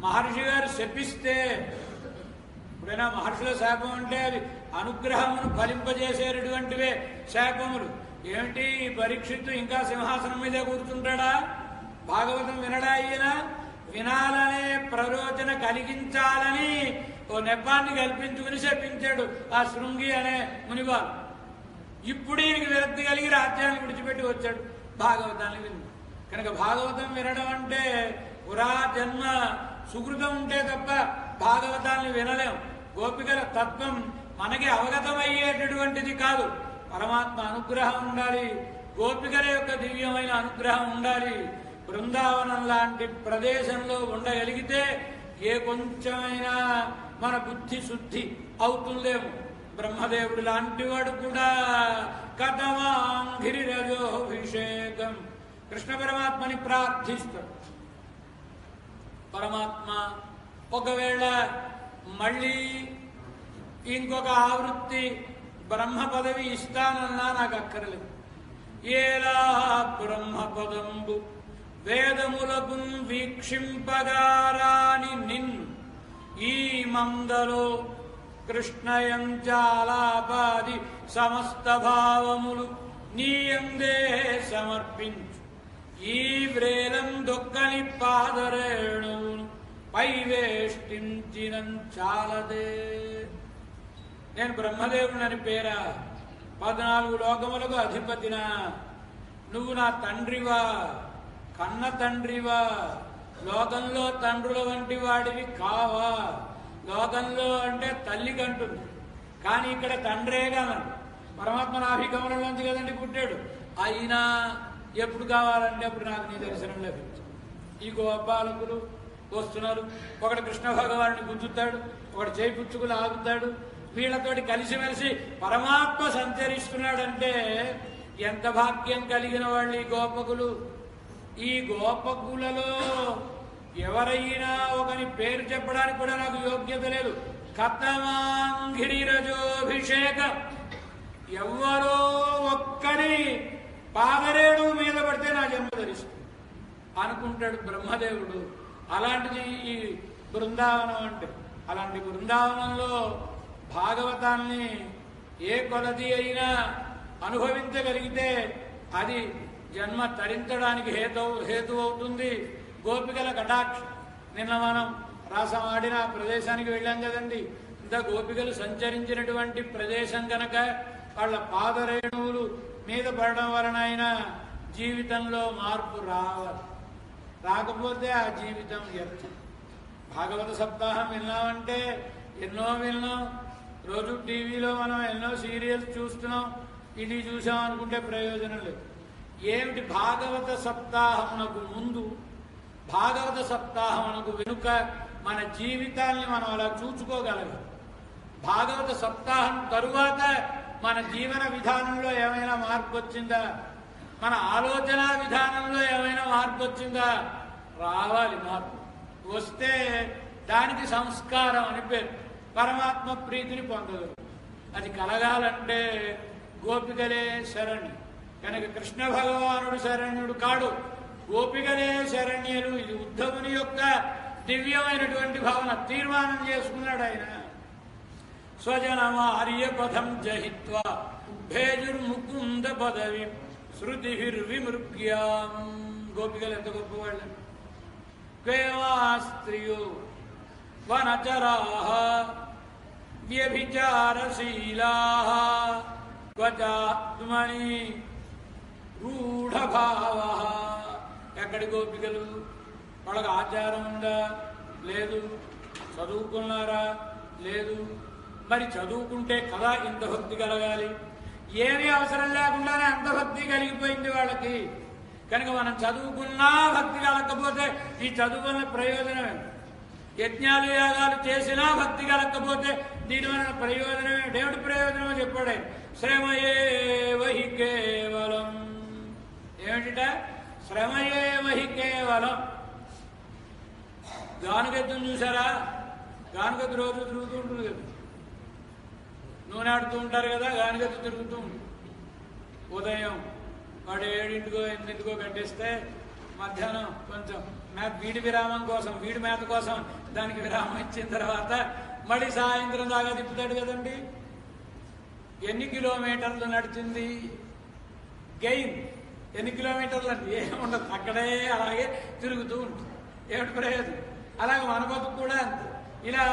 మహర్షి గారు శపిస్తే, ఇప్పుడైనా మహర్షుల శాపం అంటే అది అనుగ్రహమును ఫలింపజేసేటటువంటివే శాపములు. ఏమిటి పరీక్షిత్తు ఇంకా సింహాసనం మీదే కూర్చుంటాడా? భాగవతం వినడా? ఈయన వినాలనే ప్రరోచన కలిగించాలని ఓ నెపాన్ని కల్పించుకుని శపించాడు ఆ శృంగి అనే మునివాడు. ఇప్పుడు ఈయనకి విరక్తి కలిగి రాజ్యాన్ని విడిచిపెట్టి వచ్చాడు భాగవతాన్ని విని. కనుక భాగవతం వినడం అంటే పురా జన్మ సుకృతం ఉంటే తప్ప భాగవతాన్ని వినలేం. గోపికల తత్వం మనకి అవగతమయ్యేటటువంటిది కాదు. పరమాత్మ అనుగ్రహం ఉండాలి, గోపికల యొక్క దివ్యమైన అనుగ్రహం ఉండాలి. బృందావనం లాంటి ప్రదేశంలో ఉండగలిగితే ఏ కొంచెమైనా మన బుద్ధి శుద్ధి అవుతుందేమో. బ్రహ్మదేవుడు లాంటి వాడు కూడా కథమాంగిరిరజోభిషేకం కృష్ణ పరమాత్మని ప్రార్థిస్తాడు. పరమాత్మ ఒకవేళ మళ్ళీ ఇంకొక ఆవృత్తి బ్రహ్మ పదవి ఇస్తానన్నా నాకు అక్కర్లేదు. ఏలా బ్రహ్మపదంబు వేదములకు వీక్షింపగారాని నిన్ ఈ మందలో కృష్ణయంచాలాపాది సమస్త భావములు నీయందే సమర్పించు. ఈ వ్రేలం దొక్కని పాదరేణువును పైవేష్టించినం చాలదే. నేను బ్రహ్మదేవుని పేరా, 14 లోకములకు అధిపతినా, నువ్వు నా తండ్రివా, కన్న తండ్రివా, లోకంలో తండ్రుల వంటి వాడివి కావా. లోకంలో అంటే తల్లి కంటుంది, కానీ ఇక్కడ తండ్రేగా మనకు. పరమాత్మ నాభికమలంలోంచి కదండి పుట్టాడు. అయినా ఎప్పుడు కావాలంటే అప్పుడు నాకు నీ దర్శనం లభించు. ఈ గోపాలకులు వస్తున్నారు, ఒకడు కృష్ణ భగవాన్ని గుంజుతాడు, ఒకడు చేయిపుచ్చుకులు ఆగుతాడు. వీళ్ళతోటి కలిసిమెలిసి పరమాత్మ సంచరిస్తున్నాడంటే ఎంత భాగ్యం కలిగిన వాళ్ళు ఈ గోపకులు. ఈ గోపకులలో ఎవరైనా ఒకని పేరు చెప్పడానికి కూడా నాకు యోగ్యత లేదు. కథమాంగిరిరజోభిషేకం, ఎవరో ఒక్కడి పాదరేణు మీద పడితే నా జన్మ ధరిస్తుంది అనుకుంటాడు బ్రహ్మదేవుడు. అలాంటిది ఈ బృందావనం అంటే. అలాంటి బృందావనంలో భాగవతాన్ని ఏ కొలది అయినా అనుభవించగలిగితే అది జన్మ తరించడానికి హేతు అవుతుంది. గోపికల కటాక్షం. నిన్న మనం రాసమాడిన ప్రదేశానికి వెళ్ళాం కదండి. ఇంత గోపికలు సంచరించినటువంటి ప్రదేశం కనుక వాళ్ళ పాదరేణువులు మీద పడడం వలన అయినా జీవితంలో మార్పు రావాలి. రాకపోతే ఆ జీవితం వ్యర్థం. భాగవత సప్తాహం విన్నామంటే ఎన్నో విన్నాం. రోజు టీవీలో మనం ఎన్నో సీరియల్స్ చూస్తున్నాం, ఇది చూసాం అనుకుంటే ప్రయోజనం లేదు. ఏమిటి భాగవత సప్తాహమునకు ముందు, భాగవత సప్తాహమునకు వెనుక మన జీవితాన్ని మనం అలా చూసుకోగలగాలి. భాగవత సప్తాహం తరువాత మన జీవన విధానంలో ఏమైనా మార్పు వచ్చిందా, మన ఆలోచన విధానంలో ఏమైనా మార్పు వచ్చిందా? రావాలి. మార్పు వస్తే దానికి సంస్కారం అని పేరు. పరమాత్మ ప్రీతిని పొందగలరు. అది కలగాలంటే గోపికలే శరణ్యం. కనుక కృష్ణ భగవానుడు శరణ్యుడు కాడు, గోపికలే శరణ్యులు. ఇది ఉద్ధవుని యొక్క దివ్యమైనటువంటి భావన. తీర్మానం చేసుకున్నాడు ఆయన. స్వజనమార్యపథం జహిత్వా భేజుర్ముకుంద పదవి శృతిర్విమృగ్యాం. గోపికలు ఎంత గొప్పవాళ్ళు! కేవా స్త్రియో వనచరాః వ్యభిచారశీలాః క్వచాత్మని రూఢభావః. ఎక్కడి గోపికలు? వాళ్ళకి ఆచారం ఉందా? లేదు. చదువుకున్నారా? లేదు. మరి చదువుకుంటే కదా ఇంత భక్తి కలగాలి. ఏమీ అవసరం లేకుండానే అంత భక్తి కలిగిపోయింది వాళ్ళకి. కనుక మనం చదువుకున్నా భక్తి కలగకపోతే ఈ చదువు వల్ల ప్రయోజనమే. యజ్ఞాలు యాగాలు చేసినా భక్తి కలగకపోతే దీనివల్ల ప్రయోజనమే. దేవుడి ప్రయోజనమో చెప్పాడే, శ్రమయేవహి కేవలం. ఏమిట? శ్రమయేవహి కేవలం. గానుగెద్దును చూసారా? గానుగెద్దు రోజు తిరుగుతూ ఉంటుంది కదా, నూనె ఆడుతూ ఉంటారు కదా, గానుగెద్దు తిరుగుతూ ఉంటుంది. ఉదయం వాడు 7 8 కట్టేస్తే మధ్యాహ్నం కొంచెం వీడి విరామం కోసం, వీడి మేత కోసం దానికి విరామం ఇచ్చిన తర్వాత మళ్ళీ సాయంత్రం దాకా తిప్పుతాడు కదండి. ఎన్ని కిలోమీటర్లు నడిచింది? గెయిన్ ఎన్ని కిలోమీటర్లు అంటే ఏముండదు, అక్కడే అలాగే తిరుగుతూ ఉంటుంది. ఏమిటి ప్రయోజనం? అలాగే మన బతుకు కూడా అంతే. ఇలా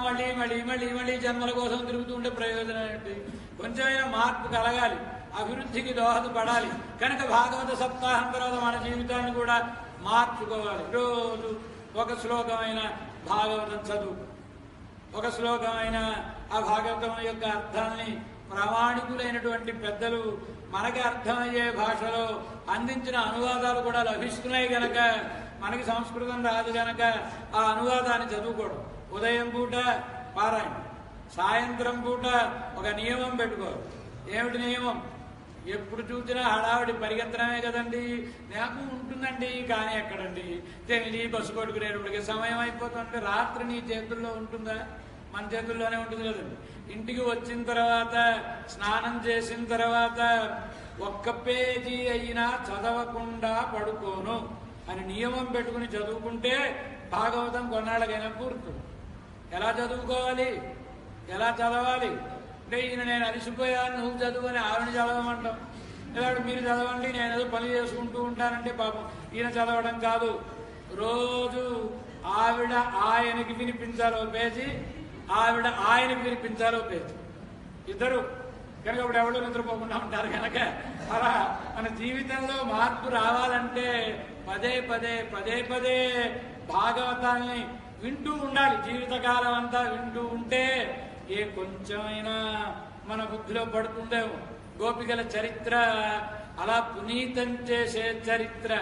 మళ్ళీ మళ్ళీ మళ్ళీ మళ్ళీ జన్మల కోసం తిరుగుతూ ఉంటే ప్రయోజనం ఏంటి? కొంచెమైనా మార్పు కలగాలి, అభివృద్ధికి దోహదపడాలి. కనుక భాగవత సప్తాహం తర్వాత మన జీవితాన్ని కూడా మార్చుకోవాలి. రోజు ఒక శ్లోకమైన భాగవతం చదువు, ఒక శ్లోకమైన ఆ భాగవతం యొక్క అర్థాన్ని ప్రామాణికులైనటువంటి పెద్దలు మనకి అర్థమయ్యే భాషలో అందించిన అనువాదాలు కూడా లభిస్తున్నాయి. గనక మనకి సంస్కృతం రాదు గనక ఆ అనువాదాన్ని చదువుకోవడం. ఉదయం పూట పారాయణ, సాయంత్రం పూట ఒక నియమం పెట్టుకోవాలి. ఏమిటి నియమం? ఎప్పుడు చూసినా హడావిడి పరిగెత్తడమే కదండి. నాకు ఉంటుందండి, కానీ ఎక్కడండి తెమిలి బస్సు కొట్టుకునేటప్పటికి సమయం అయిపోతుంటే రాత్రి నీ చేతుల్లో ఉంటుందా? మన చేతుల్లోనే ఉంటుంది కదండి. ఇంటికి వచ్చిన తర్వాత స్నానం చేసిన తర్వాత ఒక్క పేజీ అయినా చదవకుండా పడుకోను అని నియమం పెట్టుకుని చదువుకుంటే భాగవతం కొన్నాళ్ళకైనా పూర్తుంది. ఎలా చదువుకోవాలి? ఎలా చదవాలి అంటే, ఈయన నేను అలసిపోయాను నువ్వు చదువు అని ఆవిడ చదవమంటాం. లేదా మీరు చదవండి నేను ఏదో పని చేసుకుంటూ ఉంటానంటే పాపం ఈయన చదవడం కాదు. రోజు ఆవిడ ఆయనకి వినిపించాలో పేజీ, ఆవిడ ఆయనకి వినిపించాలో పేజీ, ఇద్దరు. కనుక ఇప్పుడు ఎవరు నిద్రపోకుండా ఉంటారు. కనుక అలా మన జీవితంలో మార్పు రావాలంటే పదే పదే పదే పదే భాగవతాన్ని వింటూ ఉండాలి. జీవితకాలం అంతా వింటూ ఉంటే ఏ కొంచెమైనా మన బుద్ధిలో పడుతుందేమో. గోపికల చరిత్ర అలా పునీతం చేసే చరిత్ర,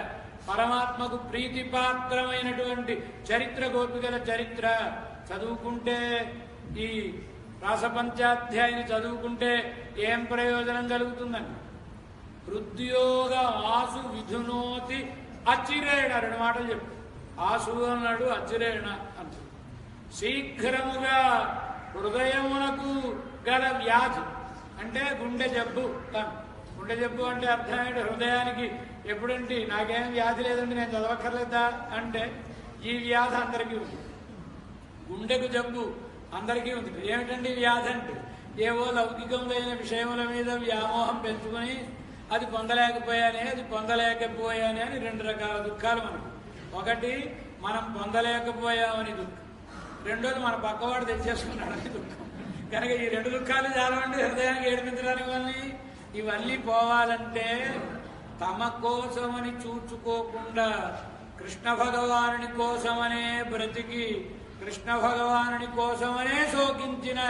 పరమాత్మకు ప్రీతిపాత్రమైనటువంటి చరిత్ర గోపికల చరిత్ర. చదువుకుంటే ఈ రాసపంచాధ్యాయుని చదువుకుంటే ఏం ప్రయోజనం కలుగుతుందండి? హృద్యోగ ఆసు విధునోతి అచిరేణ. 2 మాటలు చెప్పు. ఆసు అన్నాడు, అచిరేణ అంట. శీఘ్రముగా హృదయమునకు గల వ్యాధి అంటే గుండె జబ్బు. గుండె జబ్బు అంటే అర్థం ఏంటి? హృదయానికి ఎప్పుడంటే నాకేం వ్యాధి లేదండి నేను చదవక్కర్లేదా అంటే ఈ వ్యాధి అందరికీ ఉంది. గుండెకు జబ్బు అందరికీ ఉంది. ఏమిటండి వ్యాధి అంటే? ఏవో లౌకికములైన విషయముల మీద వ్యామోహం పెంచుకొని అది పొందలేకపోయానే, అది పొందలేకపోయానే అని 2 రకాల దుఃఖాలు మనకు. ఒకటి మనం పొందలేకపోయామని దుఃఖం, రెండోది మన పక్కవాడు తెచ్చేసుకున్నాడని దుఃఖం. కనుక ఈ 2 దుఃఖాలు చాలామంది హృదయానికి ఏడిపించడానికి వల్లి. ఇవన్నీ పోవాలంటే తమ కోసమని చూచుకోకుండా కృష్ణ భగవానుని కోసమనే బ్రతికి కృష్ణ భగవానుని కోసమనే శోకించిన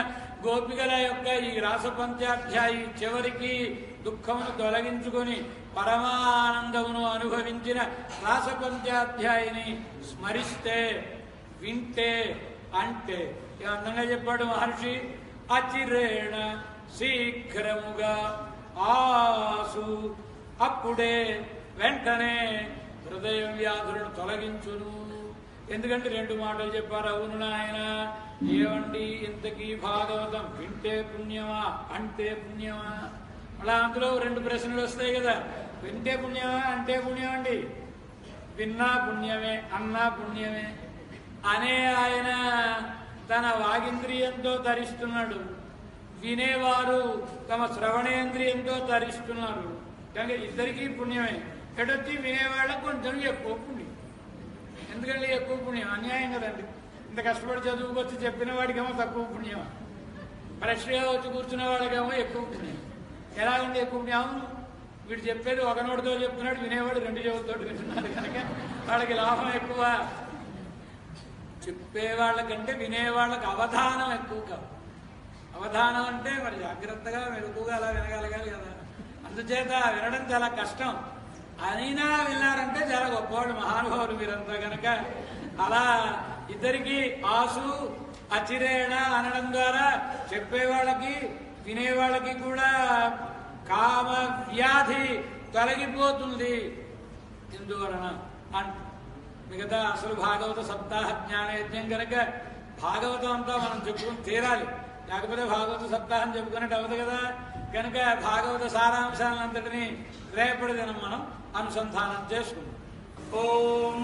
గోపికల యొక్క ఈ రాసపంచాధ్యాయి చివరికి దుఃఖమును తొలగించుకొని పరమానందమును అనుభవించిన రాసపంచాధ్యాయిని స్మరిస్తే, వింటే, అంటే ఏ అందంగా చెప్పాడు మహర్షి. అచిరేణ శీఘ్రముగా ఆసు, అప్పుడే వెంటనే హృదయ వ్యాధులను తొలగించును. ఎందుకంటే 2 మాటలు చెప్పారు. అవును నాయన, ఏమండి ఇంతకీ భాగవతం వింటే పుణ్యమా అంటే పుణ్యమా? అలా అందులో 2 ప్రశ్నలు వస్తాయి కదా. వింటే పుణ్యమా అంటే పుణ్యం అండి. విన్నా పుణ్యమే, అన్నా పుణ్యమే అనే ఆయన తన వాగింద్రియంతో తరిస్తున్నాడు, వినేవారు తమ శ్రవణేంద్రియంతో తరిస్తున్నారు. కనుక ఇద్దరికీ పుణ్యమే. ఎటొచ్చి వినేవాళ్ళకు కొంచెం ఎక్కువ పుణ్యం. ఎందుకంటే ఎక్కువ పుణ్యం అన్యాయం కదండి. ఇంత కష్టపడి చదువుకొచ్చి చెప్పిన వాడికేమో తక్కువ పుణ్యం, ఫ్రెష్గా వచ్చి కూర్చున్న వాళ్ళకేమో ఎక్కువ పుణ్యం. ఎలాగంటే ఎక్కువ పుణ్యం? వీడు చెప్పేది ఒక నోటితో చెప్తున్నాడు, వినేవాడు 2 చెవులతో వింటున్నాడు. కనుక వాళ్ళకి లాభం ఎక్కువ. చెప్పేవాళ్ళకంటే వినేవాళ్ళకి అవధానం ఎక్కువ కాదు. అవధానం అంటే మరి జాగ్రత్తగా మెరుగుగా అలా వినగలగాలి కదా. అందుచేత వినడం చాలా కష్టం. అయినా విన్నారంటే చాలా గొప్పవాళ్ళు, మహానుభావులు మీరంతా. కనుక అలా ఇద్దరికి ఆసు అచిరేణ అనడం ద్వారా చెప్పేవాళ్ళకి వినేవాళ్ళకి కూడా కామ వ్యాధి తొలగిపోతుంది. ఎందువలన అంటే మిగతా అసలు భాగవత సప్తాహ జ్ఞానయజ్ఞం కనుక భాగవతం అంతా మనం చెప్పుకుని తీరాలి. లేకపోతే భాగవత సప్తాహం చెప్పుకున్నట్టు అవ్వదు కదా. కనుక భాగవత సారాంశాలంతటినీ రేపటి దినం మనం అనుసంధానం చేసుకుందాం. ఓం